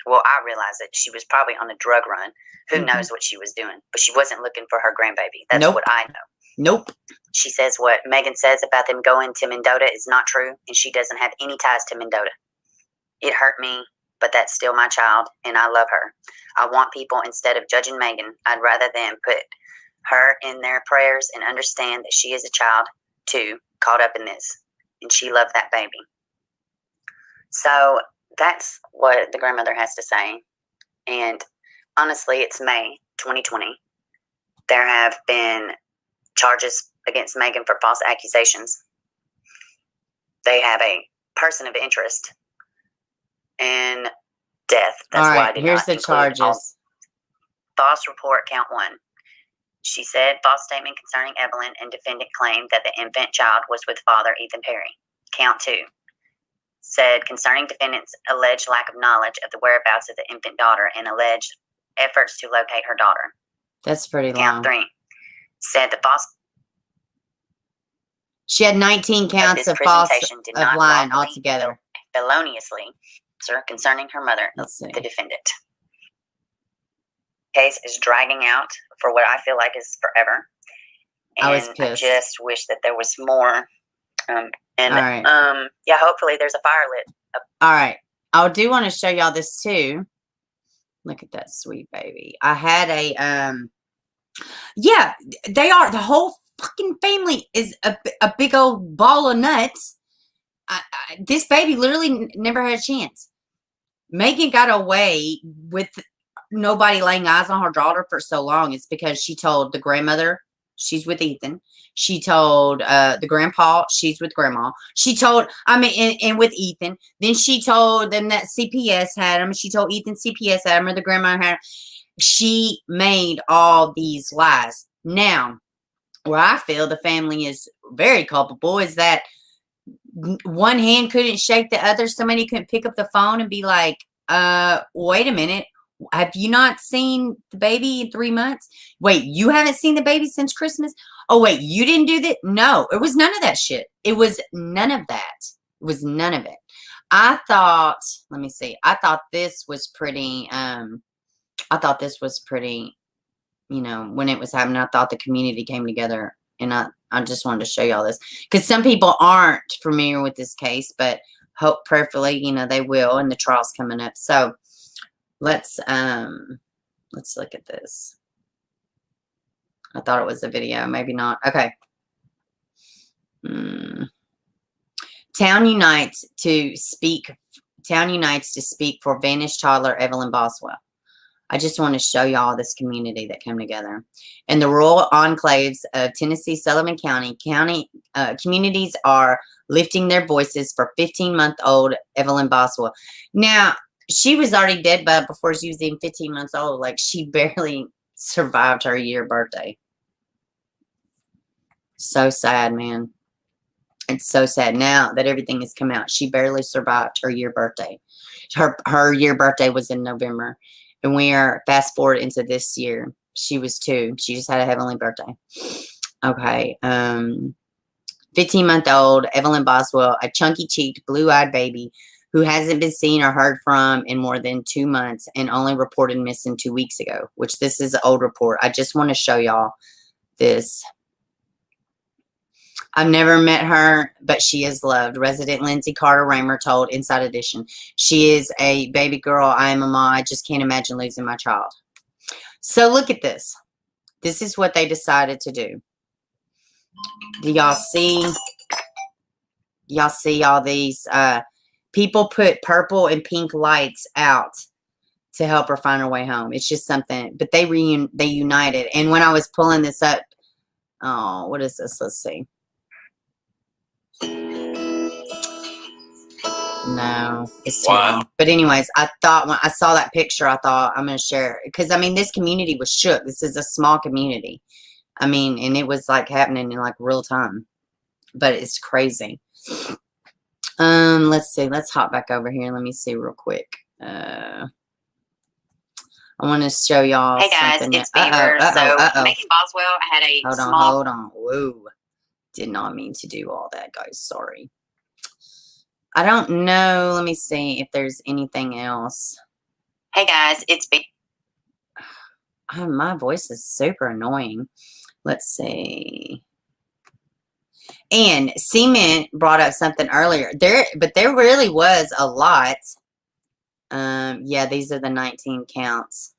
Well, I realized that she was probably on a drug run. Who knows what she was doing? But she wasn't looking for her grandbaby. That's Nope. what I know. Nope. She says what Megan says about them going to Mendota is not true, and she doesn't have any ties to Mendota. It hurt me, but that's still my child, and I love her. I want people, instead of judging Megan, I'd rather them put her in their prayers and understand that she is a child, too, caught up in this, and she loved that baby. So that's what the grandmother has to say, and honestly, it's May 2020. There have been charges against Megan for false accusations. They have a person of interest and death. That's All why I right. did Here's not the include all. charges. False report, count 1. She said false statement concerning Evelyn and defendant claimed that the infant child was with father Ethan Perry. Count 2. said concerning defendant's alleged lack of knowledge of the whereabouts of the infant daughter and alleged efforts to locate her daughter. That's pretty Count long. 3 said the false. She had 19 counts of false of lying altogether. Feloniously, sir, concerning her mother, Let's see. the defendant. Case is dragging out for what I feel like is forever. And I was pissed. I just wish that there was more. All right. Yeah, hopefully there's a fire lit. All right. I do want to show y'all this too. Look at that sweet baby. I had a, yeah, they are, the whole fucking family is a big old ball of nuts. This baby literally never had a chance. Megan got away with nobody laying eyes on her daughter for so long. It's because she told the grandmother she's with Ethan. She told the grandpa she's with grandma. She told, I mean, and with Ethan. Then she told them that CPS had him. She told Ethan CPS had him, or the grandma had him. She made all these lies. Now, where I feel the family is very culpable is that one hand couldn't shake the other. Somebody couldn't pick up the phone and be like, wait a minute. Have you not seen the baby in 3 months? Wait, you haven't seen the baby since Christmas? Oh, wait, you didn't do that? No, it was none of that shit. It was none of that. It was none of it. I thought, let me see. I thought this was pretty, you know, when it was happening, I thought the community came together. And I just wanted to show y'all this. Because some people aren't familiar with this case, but hope prayerfully, you know, they will. And the trial's coming up. So, let's look at this. I thought it was a video, maybe not. Okay. Town unites to speak for vanished toddler Evelyn Boswell. I just want to show y'all this community that came together. In the rural enclaves of Tennessee, Sullivan County, communities are lifting their voices for 15-month-old Evelyn Boswell. Now, she was already dead but before she was even 15 months old. Like, she barely survived her year birthday. So sad, man. It's so sad now that everything has come out. She barely survived her year birthday. Her year birthday was in November. And we are fast forward into this year. She was 2. She just had a heavenly birthday. Okay. 15-month-old Evelyn Boswell, a chunky-cheeked, blue-eyed baby who hasn't been seen or heard from in more than 2 months and only reported missing 2 weeks ago, which this is an old report. I just want to show y'all this. I've never met her, but she is loved. Resident Lindsay Carter Raymer told Inside Edition, she is a baby girl. I am a mom. I just can't imagine losing my child. So look at this. This is what they decided to do. Do y'all see? Y'all see all these people put purple and pink lights out to help her find her way home. It's just something, but they united. And when I was pulling this up, oh, what is this? Let's see. No, it's too long. But anyways, I thought when I saw that picture, I thought I'm going to share it. Because, I mean, this community was shook. This is a small community. I mean, and it was like happening in like real time. But it's crazy. Let's see. Let's hop back over here. Let me see real quick. I want to show y'all. Hey guys, something. it's Beaver. Megan Boswell had a Hold on. Whoa. Did not mean to do all that, guys. Sorry. I don't know. Let me see if there's anything else. Hey guys, it's Beaver. Oh, my voice is super annoying. Let's see. And Cement brought up something earlier. But there really was a lot. Yeah, these are the 19 counts.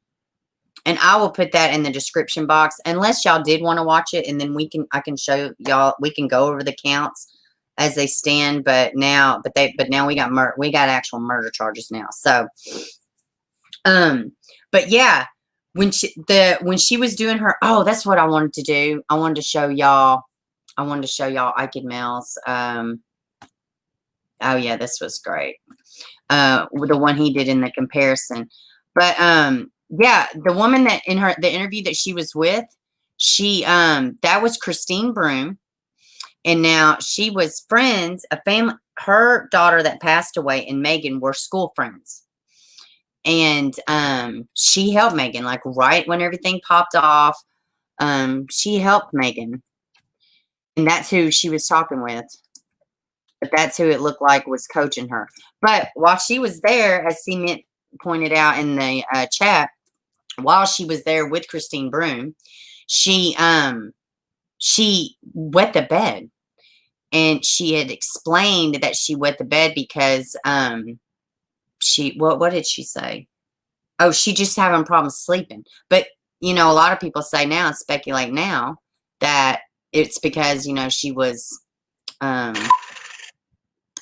And I will put that in the description box unless y'all did want to watch it, and then I can show y'all, we can go over the counts as they stand, but now we got actual murder charges now. So but yeah, when she was doing her, oh, that's what I wanted to do. I wanted to show y'all Ike and Mel's oh yeah, this was great. The one he did in the comparison. But yeah, the woman that in the interview that she was with, she that was Christine Broom, and now she was friends, her daughter that passed away and Megan were school friends. And she helped Megan, like right when everything popped off. She helped Megan. And that's who she was talking with. But that's who it looked like was coaching her. But while she was there, as Cement pointed out in the chat, while she was there with Christine Broom, she wet the bed. And she had explained that she wet the bed because what did she say? Oh, she just having problems sleeping. But you know, a lot of people say now, speculate now, that it's because, you know, she was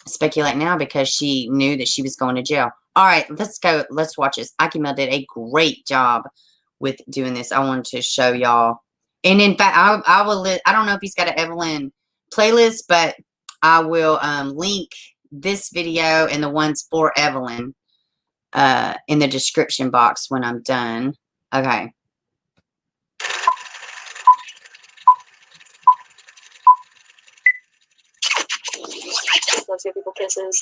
speculate now because she knew that she was going to jail. All right, let's go. Let's watch this. Akimel did a great job with doing this. I wanted to show y'all. And in fact, I will. I don't know if he's got an Evelyn playlist, but I will link this video and the ones for Evelyn in the description box when I'm done. Okay. Loves to give people kisses.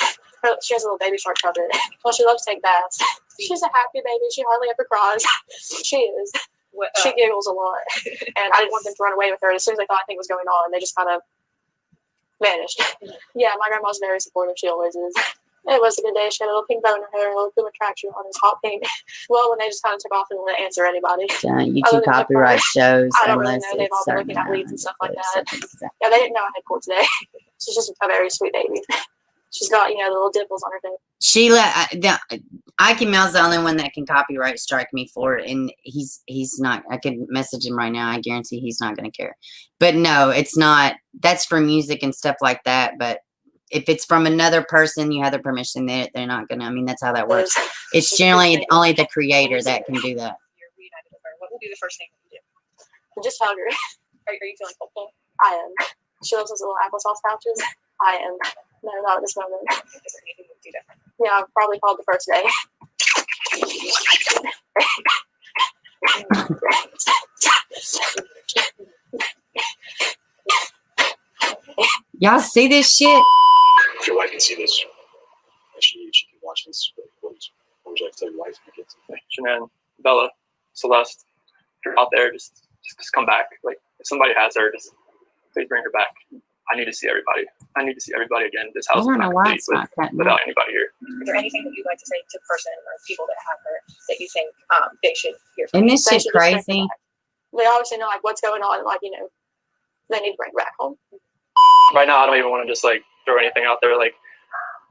She has a little baby shark puppet. Well, she loves to take baths. She's a happy baby. She hardly ever cries. She is. She giggles a lot. And I didn't want them to run away with her. As soon as they thought anything was going on, they just kind of vanished. Yeah, my grandma's very supportive. She always is. It was a good day. She had a little pink bow in her hair, a little Puma tracksuit on, his hot pink. Well, when they just kind of took off and wouldn't answer anybody. YouTube copyright shows. I don't really know. They've all been looking at leads and stuff like that. Yeah, they didn't know I had court today. She's just a very sweet baby. She's got, you know, the little dimples on her face. Akimel's the only one that can copyright strike me for it, and he's not. I could message him right now. I guarantee he's not going to care. But no, it's not. That's for music and stuff like that. But if it's from another person, you have their permission. They're not going to. I mean, that's how that works. It's generally only the creator that can do that. What will be the first thing you do? Just hug her. Are you feeling hopeful? I am. She loves those little applesauce pouches. I am. No, not at this moment. Yeah, I've probably called the first day. Y'all see this shit? If your wife can see this, she can watch this. What would you like to tell your wife? Shanann, Bella, Celeste, if you're out there, just come back. Like, if somebody has her, just please bring her back. I need to see everybody. I need to see everybody again. This house is not complete without anybody here. Is there anything that you'd like to say to person or people that have her that you think they should hear from? Isn't this shit crazy? They obviously know like what's going on, like, you know, they need to bring her back home. Right now, I don't even want to just like throw anything out there. Like,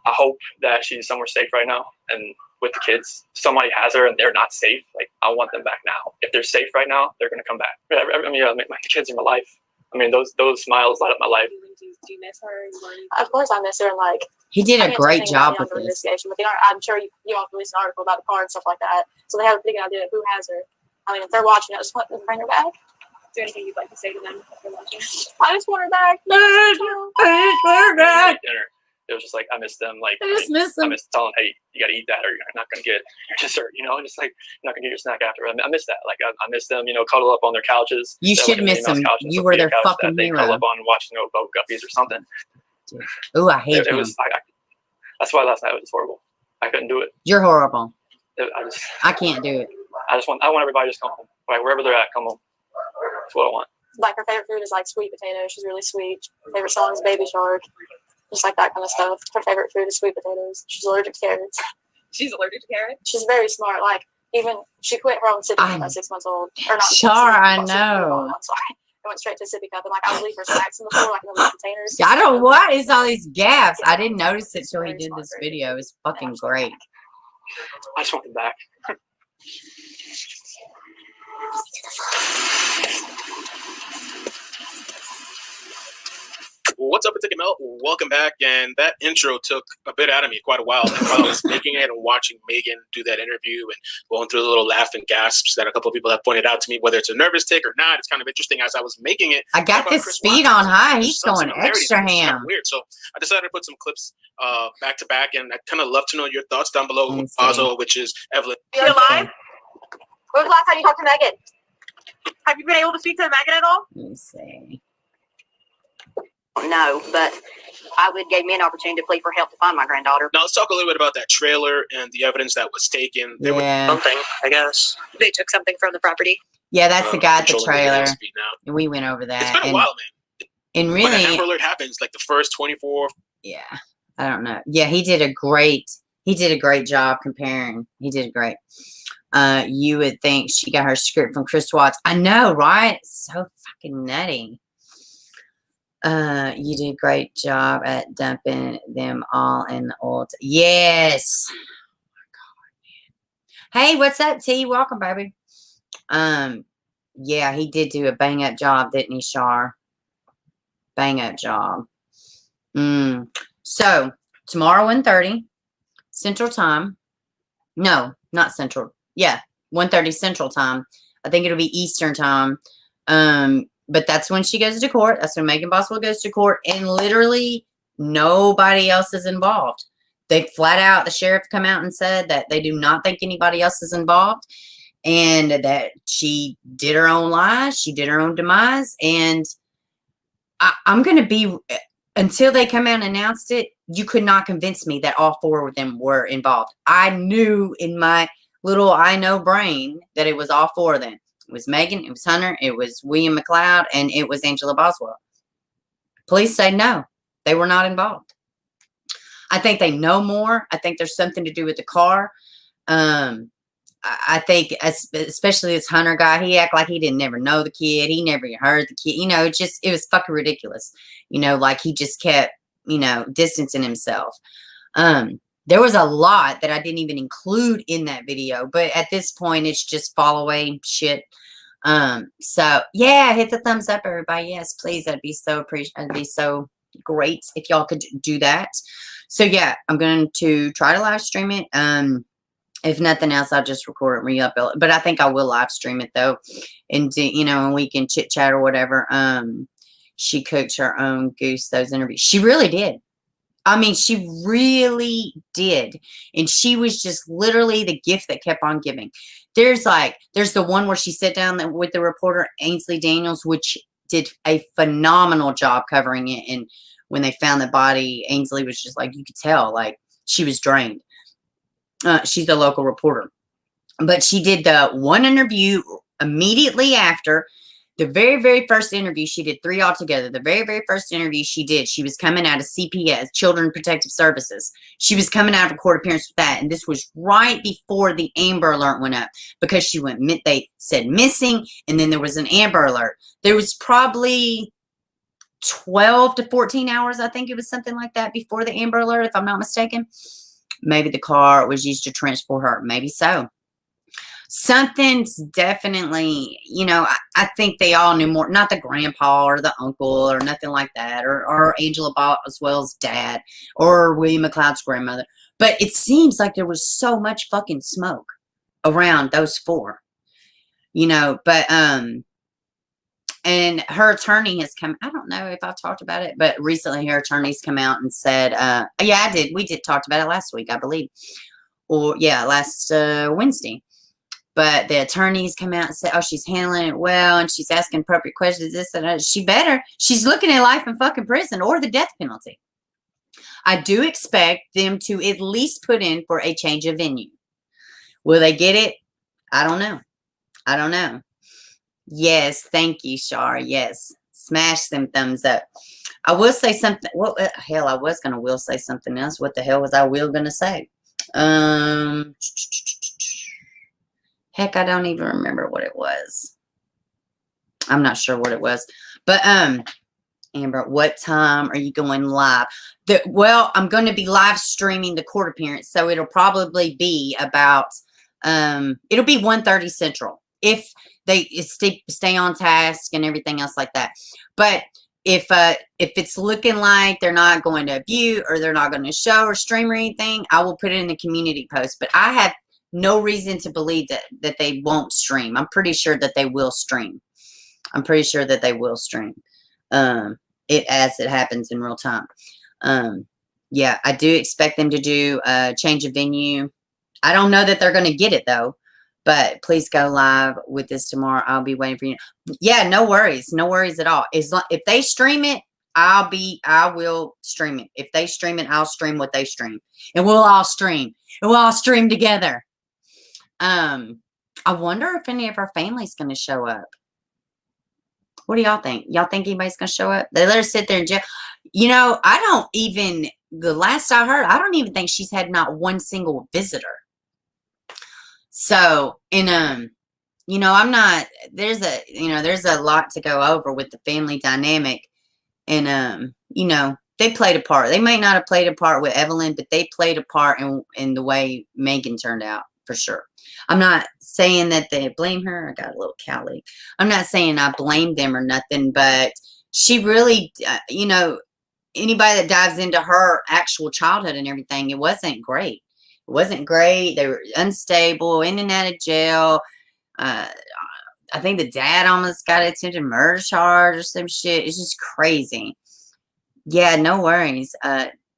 I hope that she's somewhere safe right now and with the kids. Somebody has her and they're not safe. Like, I want them back now. If they're safe right now, they're gonna come back. I mean, my kids are my life. I mean, those smiles light up my life. Do you miss her? Of course I miss her. And like, he did a great job with this. But I'm sure you all released an article about the car and stuff like that. So they have a pretty good idea of who has her. I mean, if they're watching, I just want them to bring her back. Is there anything you'd like to say to them if they're watching? I just want her back. Dinner. It was just like, I miss them. Like, I just miss them. I miss telling, hey, you got to eat that or you're not going to get your dessert, you know, just like, you're not going to get your snack after. I miss that. Like, I miss them, you know, cuddle up on their couches. You should miss them. You were their fucking hero. Cuddle up on watching, you know, Bo Guppies or something. Oh, I hate him. That's why last night was horrible. I couldn't do it. You're horrible. I can't do it. I want everybody to just come home. Like, wherever they're at, come home. That's what I want. Like, her favorite food is like sweet potato. She's really sweet. Her favorite song is Baby Shark. Just like that kind of stuff. Her favorite food is sweet potatoes. She's allergic to carrots. She's allergic to carrots? She's very smart. Like, even she quit her own sippy cup at 6 months old. Or not. Sure, I know. I'm sorry. I went straight to sippy cup. And like, I would leave her snacks in the floor, like in the little containers. I don't. What is all these gaps? I didn't notice it till he did this video. It's fucking great. I just want them back. Well, what's up, it's Takaylah. Welcome back. And that intro took a bit out of me, quite a while. And while I was making it and watching Megan do that interview and going through the little laugh and gasps that a couple of people have pointed out to me, whether it's a nervous tick or not, it's kind of interesting. As I was making it, I got this speed on high. He's going extra ham. Weird. So I decided to put some clips back to back, and I'd kind of love to know your thoughts down below. Also, which is Evelyn. You're alive? When was the last time you talked to Megan? Have you been able to speak to Megan at all? Let me see. No, but I would give me an opportunity to plead for help to find my granddaughter. Now let's talk a little bit about that trailer and the evidence that was taken. There was something, I guess. They took something from the property. Yeah, that's the guy at the controlling trailer. the speed now. And we went over that. It's been a while, man. And When really, an Amber Alert happens, like the first 24. yeah, I don't know. Yeah, he did a great job comparing. He did great. You would think she got her script from Chris Watts. I know, right? So fucking nutty. You did a great job at dumping them all in the old. Yes. Oh my God, man. Hey, what's up, T? Welcome, baby. Yeah, he did do a bang up job, didn't he, Shar? Bang up job. So tomorrow 1:30 Central Time. No, not Central. Yeah, 1:30 Central Time. I think it'll be Eastern Time. But that's when she goes to court. That's when Megan Boswell goes to court, and literally nobody else is involved. They flat out, the sheriff come out and said that they do not think anybody else is involved, and that she did her own lies. She did her own demise, and I'm going to be, until they come out and announced it, you could not convince me that all four of them were involved. I knew in my little I know brain that it was all four of them. It was Megan, it was Hunter, it was William McLeod, and it was Angela Boswell. Police say no, they were not involved. I think they know more. I think there's something to do with the car. I think, especially this Hunter guy, he acted like he didn't never know the kid. He never heard the kid. You know, it was fucking ridiculous. You know, like he just kept, you know, distancing himself. There was a lot that I didn't even include in that video, but at this point, it's just fall away shit. So yeah, hit the thumbs up, everybody. Yes, please. That'd be so great if y'all could do that. So yeah, I'm going to try to live stream it. If nothing else, I'll just record it and re-upload it. But I think I will live stream it though, and and we can chit chat or whatever. She cooked her own goose, those interviews. She really did. I mean, she really did. And she was just literally the gift that kept on giving. There's the one where she sat down with the reporter, Ainsley Daniels, which did a phenomenal job covering it. And when they found the body, Ainsley was just like, you could tell, like, she was drained. She's a local reporter. But she did the one interview immediately after. The very, very first interview, she did 3 altogether. The very, very first interview she did, she was coming out of CPS, Children Protective Services. She was coming out of a court appearance with that. And this was right before the Amber Alert went up, because they said missing, and then there was an Amber Alert. There was probably 12 to 14 hours, I think it was something like that, before the Amber Alert, if I'm not mistaken. Maybe the car was used to transport her. Maybe so. Something's definitely, I think they all knew more. Not the grandpa or the uncle or nothing like that, or Angela Boswell's dad or William McLeod's grandmother. But it seems like there was so much fucking smoke around those four, but, and her attorney has come, I don't know if I've talked about it, but recently her attorney's come out and said, yeah, I did. We talked about it last week, I believe. Or yeah, last Wednesday. But the attorneys come out and say, oh, she's handling it well, and she's asking appropriate questions, this and that. She's looking at life in fucking prison or the death penalty. I do expect them to at least put in for a change of venue. Will they get it? I don't know. Yes, thank you, Shar. Yes. Smash them thumbs up. I will say something. Well, hell, I was going to say something else. What the hell was I going to say? Heck, I don't even remember what it was. I'm not sure what it was. But, Amber, what time are you going live? Well, I'm going to be live streaming the court appearance. So it'll probably be about, it'll be 1:30 Central. If they stay on task and everything else like that. But if it's looking like they're not going to view or they're not going to show or stream or anything, I will put it in the community post. But I have no reason to believe that they won't stream. I'm pretty sure that they will stream. It as it happens in real time. Yeah, I do expect them to do a change of venue. I don't know that they're going to get it though. But please go live with this tomorrow. I'll be waiting for you. Yeah, no worries. No worries at all. If they stream it, I will stream it. If they stream it, I'll stream what they stream. And we'll all stream. And we'll all stream together. I wonder if any of our family's going to show up. What do y'all think? Y'all think anybody's going to show up? They let her sit there in jail. You know, I don't even, the last I heard, I don't even think she's had not one single visitor. So, and, you know, I'm not, there's a lot to go over with the family dynamic. And, you know, they played a part. They might not have played a part with Evelyn, but they played a part in the way Megan turned out, for sure. I'm not saying that they blame her. I got a little Cali. I'm not saying I blame them or nothing, but she really, you know, anybody that dives into her actual childhood and everything, it wasn't great. It wasn't great. They were unstable, in and out of jail. I think the dad almost got attempted murder charge or some shit. It's just crazy. Yeah, no worries.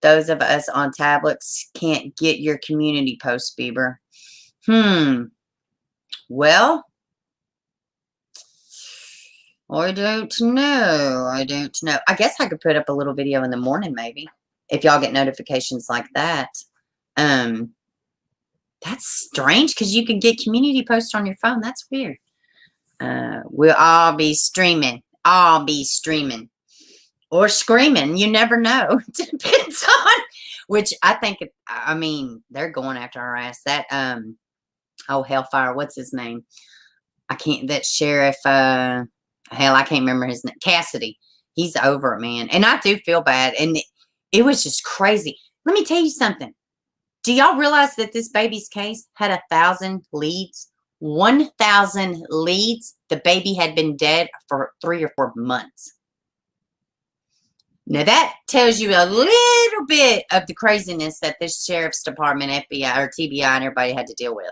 Those of us on tablets can't get your community post, Bieber. Well, I don't know. I don't know. I guess I could put up a little video in the morning, maybe, if y'all get notifications like that. That's strange because you can get community posts on your phone. That's weird. We'll all be streaming. I'll be streaming. Or screaming. You never know. Depends on which I think, I mean, they're going after our ass. That, oh, Hellfire, what's his name? I can't, that sheriff, hell, I can't remember his name. Cassidy. He's over it, man. And I do feel bad. And it was just crazy. Let me tell you something. Do y'all realize that this baby's case had 1,000 leads? 1,000 leads. The baby had been dead for 3 or 4 months. Now that tells you a little bit of the craziness that this sheriff's department, FBI, or TBI, and everybody had to deal with.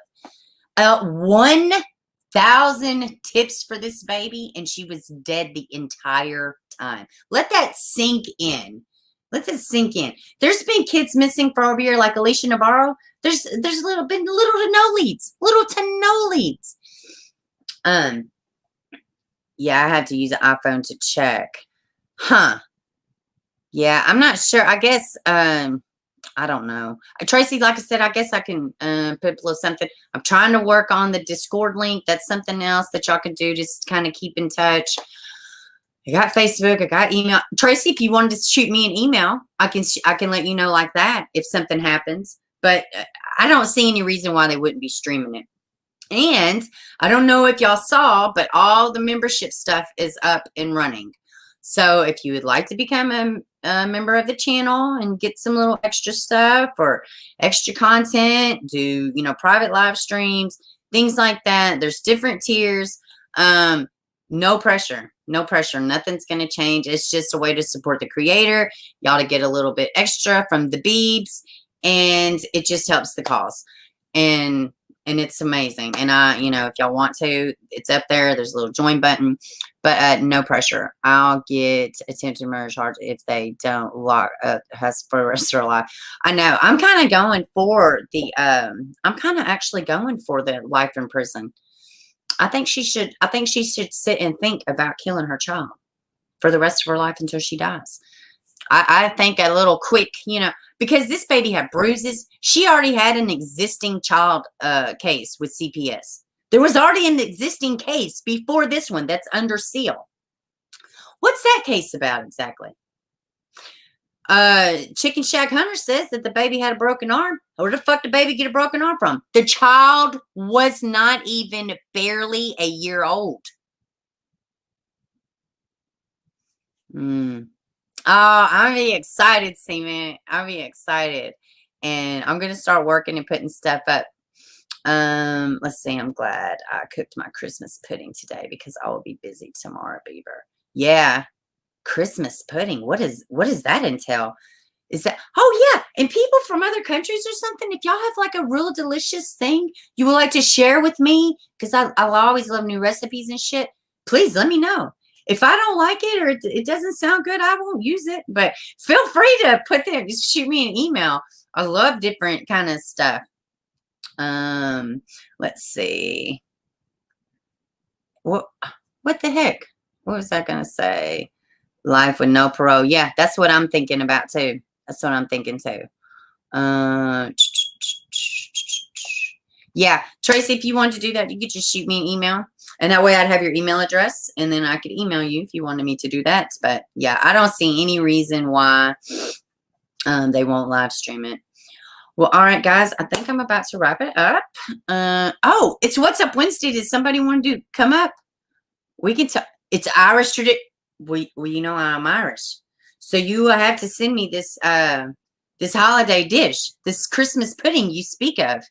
1,000 tips for this baby, and she was dead the entire time. Let that sink in. Let that sink in. There's been kids missing for over a year, like Alicia Navarro. There's been little to no leads. Little to no leads. Yeah, I had to use an iPhone to check. Huh. Yeah, I'm not sure. I guess, I don't know. Tracy, like I said, I guess I can put a little something. I'm trying to work on the Discord link. That's something else that y'all can do. Just kind of keep in touch. I got Facebook. I got email. Tracy, if you wanted to shoot me an email, I can let you know like that if something happens. But I don't see any reason why they wouldn't be streaming it. And I don't know if y'all saw, but all the membership stuff is up and running. So if you would like to become a member of the channel and get some little extra stuff or extra content, do, you know, private live streams, things like that. There's different tiers. No pressure. No pressure. Nothing's going to change. It's just a way to support the creator. Y'all to get a little bit extra from the Beebs. And it just helps the cause. And it's amazing. And you know, if y'all want to, it's up there. There's a little join button, but no pressure. I'll get attempted murder charge if they don't lock us for the rest of our life. I know. I'm kind of going for the. I'm kind of actually going for the life in prison. I think she should. I think she should sit and think about killing her child for the rest of her life until she dies. I think a little quick, you know, because this baby had bruises. She already had an existing child case with CPS. There was already an existing case before this one that's under seal. What's that case about exactly? Chicken Shack Hunter says that the baby had a broken arm. Where the fuck did the baby get a broken arm from? The child was not even barely a year old. I'll be excited, Seaman. I'll be excited. And I'm going to start working and putting stuff up. Let's see. I'm glad I cooked my Christmas pudding today because I will be busy tomorrow, Bieber. Yeah. Christmas pudding. What is that entail? Is that, oh yeah. And people from other countries or something, if y'all have like a real delicious thing you would like to share with me, because I'll always love new recipes and shit, please let me know. If I don't like it or it doesn't sound good, I won't use it. But feel free to put that, just shoot me an email. I love different kind of stuff. Let's see. What the heck? What was I gonna say? Life with no parole. Yeah, that's what I'm thinking about too. That's what I'm thinking too. Yeah, Tracy, if you wanted to do that, you could just shoot me an email. And that way I'd have your email address. And then I could email you if you wanted me to do that. But yeah, I don't see any reason why they won't live stream it. Well, all right, guys. I think I'm about to wrap it up. Oh, it's What's Up Wednesday. Does somebody want to come up? We can tell. It's Irish tradition. Well, you know I'm Irish. So you have to send me this this holiday dish, this Christmas pudding you speak of.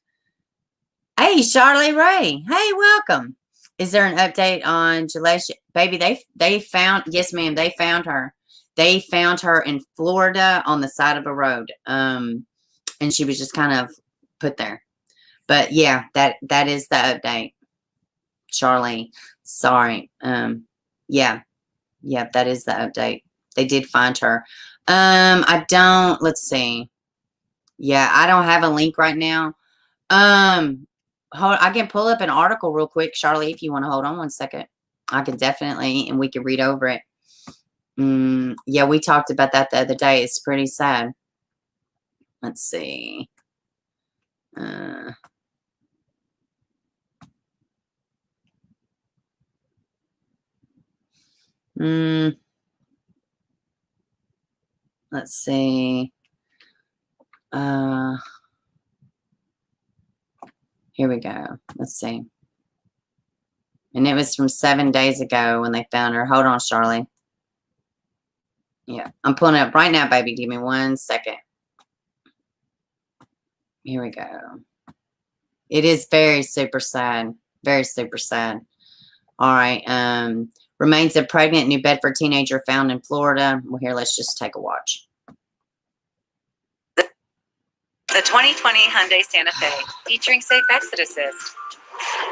Hey, Charlie Ray. Hey, welcome. Is there an update on Jalesha? Baby, they found, yes, ma'am, they found her. They found her in Florida on the side of a road. And she was just kind of put there. But yeah, that is the update. Charlie, sorry. Yeah, that is the update. They did find her. Let's see. Yeah, I don't have a link right now. I can pull up an article real quick, Charlie, if you want to hold on one second. I can definitely, and we can read over it. Yeah, we talked about that the other day. It's pretty sad. Let's see. Let's see. Here we go. Let's see. And it was from 7 days ago when they found her. Hold on, Charlie. Yeah, I'm pulling it up right now, baby. Give me 1 second. Here we go. It is very super sad. Very super sad. All right. Remains of pregnant New Bedford teenager found in Florida. Well, here, let's just take a watch. The 2020 Hyundai Santa Fe, featuring Safe Exit Assist.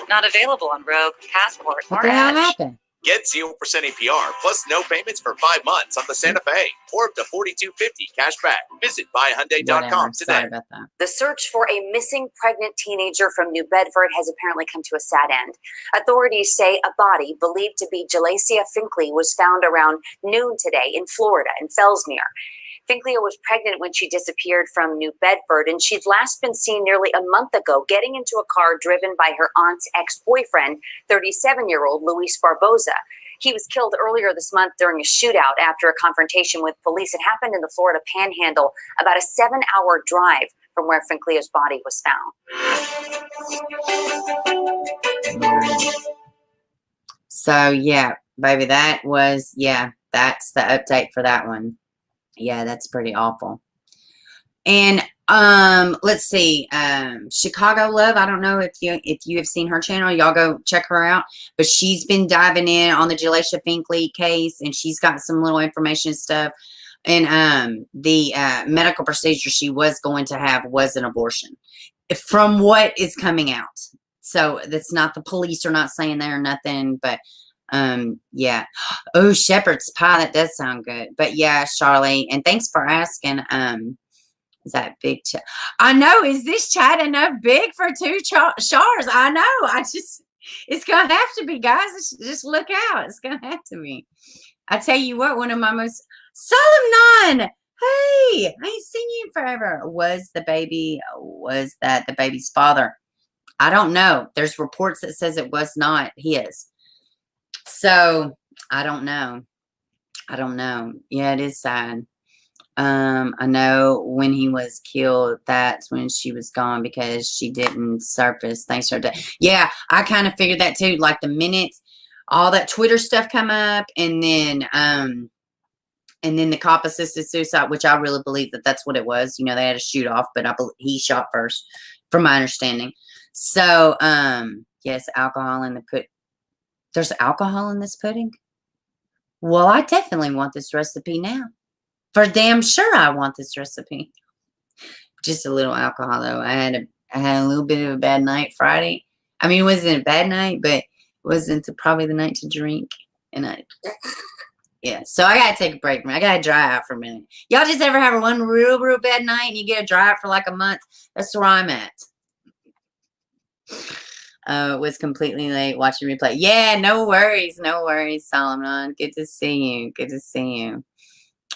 Not available on Rogue, Passport, What or the hell Edge. happened? Get 0% APR plus no payments for 5 months on the Santa Fe or up to $4,250 cash back. Visit buyhyundai.com Whatever. today. Sorry about that. The search for a missing pregnant teenager from New Bedford has apparently come to a sad end. Authorities say a body believed to be Jalesha Finkley was found around noon today in Florida, in Fellsmere. Finkley was pregnant when she disappeared from New Bedford, and she'd last been seen nearly a month ago getting into a car driven by her aunt's ex-boyfriend, 37-year-old Luis Barboza. He was killed earlier this month during a shootout after a confrontation with police. It happened in the Florida Panhandle, about a 7-hour drive from where Finkley's body was found. So, yeah, baby, that's the update for that one. Yeah, that's pretty awful. And let's see, Chicago Love. I don't know if you have seen her channel. Y'all go check her out. But she's been diving in on the Jalesha Finkley case, and she's got some little information and stuff. And the medical procedure she was going to have was an abortion, from what is coming out. So that's not, the police are not saying that or nothing, but yeah. Oh, shepherd's pie, that does sound good. But yeah, Charlie, and thanks for asking. Is that big chat? I know. Is this chat enough big for 2 Chars? I know. It's gonna have to be, guys. Just look out. It's gonna have to be. I tell you what, one of my most Solemn Nun. Hey, I ain't seen you in forever. Was that the baby's father? I don't know. There's reports that says it was not his. So I don't know. Yeah, it is sad. I know when he was killed, that's when she was gone because she didn't surface. Thanks to her dad. Yeah, I kind of figured that too. Like the minute all that Twitter stuff come up, and then the cop assisted suicide, which I really believe that's what it was. You know, they had a shoot off, but he shot first, from my understanding. So yes, alcohol in the pudding. There's alcohol in this pudding? Well, I definitely want this recipe now. For damn sure I want this recipe. Just a little alcohol, though. I had a little bit of a bad night Friday. I mean, it wasn't a bad night, but it wasn't probably the night to drink. And yeah, so I got to take a break. I got to dry out for a minute. Y'all just ever have one real, real bad night and you get to dry out for like a month? That's where I'm at. Was completely late watching replay. Yeah, no worries, Solomon. Good to see you. Good to see you.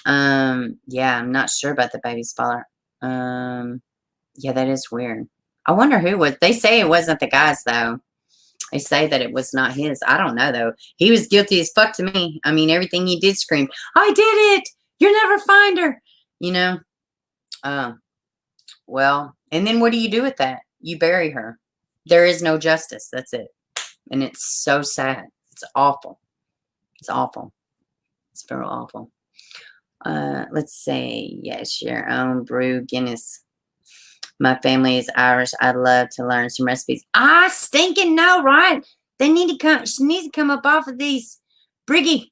Yeah, I'm not sure about the baby's father. Yeah, that is weird. I wonder who was. They say it wasn't the guy's though. They say that it was not his. I don't know though. He was guilty as fuck to me. I mean, everything he did screamed, "I did it! You'll never find her." You know. Well, and then what do you do with that? You bury her. There is no justice. That's it. And it's so sad. It's awful. It's awful. It's very awful. Let's say, yes, your own brew Guinness. My family is Irish. I'd love to learn some recipes. I stinking know, right? They need to come. She needs to come up off of these. Briggy,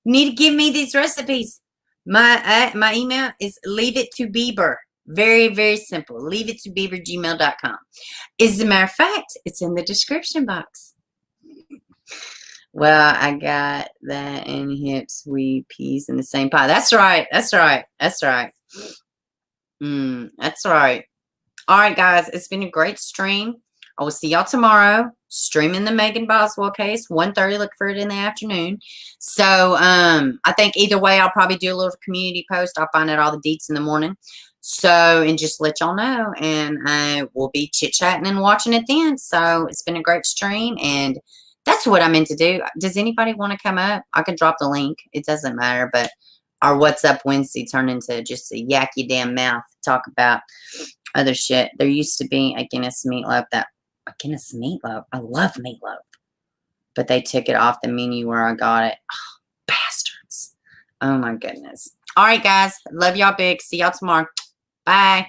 you need to give me these recipes. My email is leaveittobeber. Very, very simple. leaveittobeber@gmail.com. As a matter of fact, it's in the description box. Well, I got that and hips, we peas in the same pot. That's right. That's right. That's right. That's right. All right, guys. It's been a great stream. I will see y'all tomorrow. Streaming the Megan Boswell case. 1:30. Look for it in the afternoon. So I think either way, I'll probably do a little community post. I'll find out all the deets in the morning. So, and just let y'all know. And we'll be chit-chatting and watching it then. So it's been a great stream. And that's what I meant to do. Does anybody want to come up? I can drop the link. It doesn't matter. But our What's Up Wednesday turned into just a yak your damn mouth. Talk about other shit. There used to be a Guinness meatloaf a Guinness meatloaf. I love meatloaf. But they took it off the menu where I got it. Oh, bastards. Oh my goodness. All right, guys. Love y'all big. See y'all tomorrow. Bye.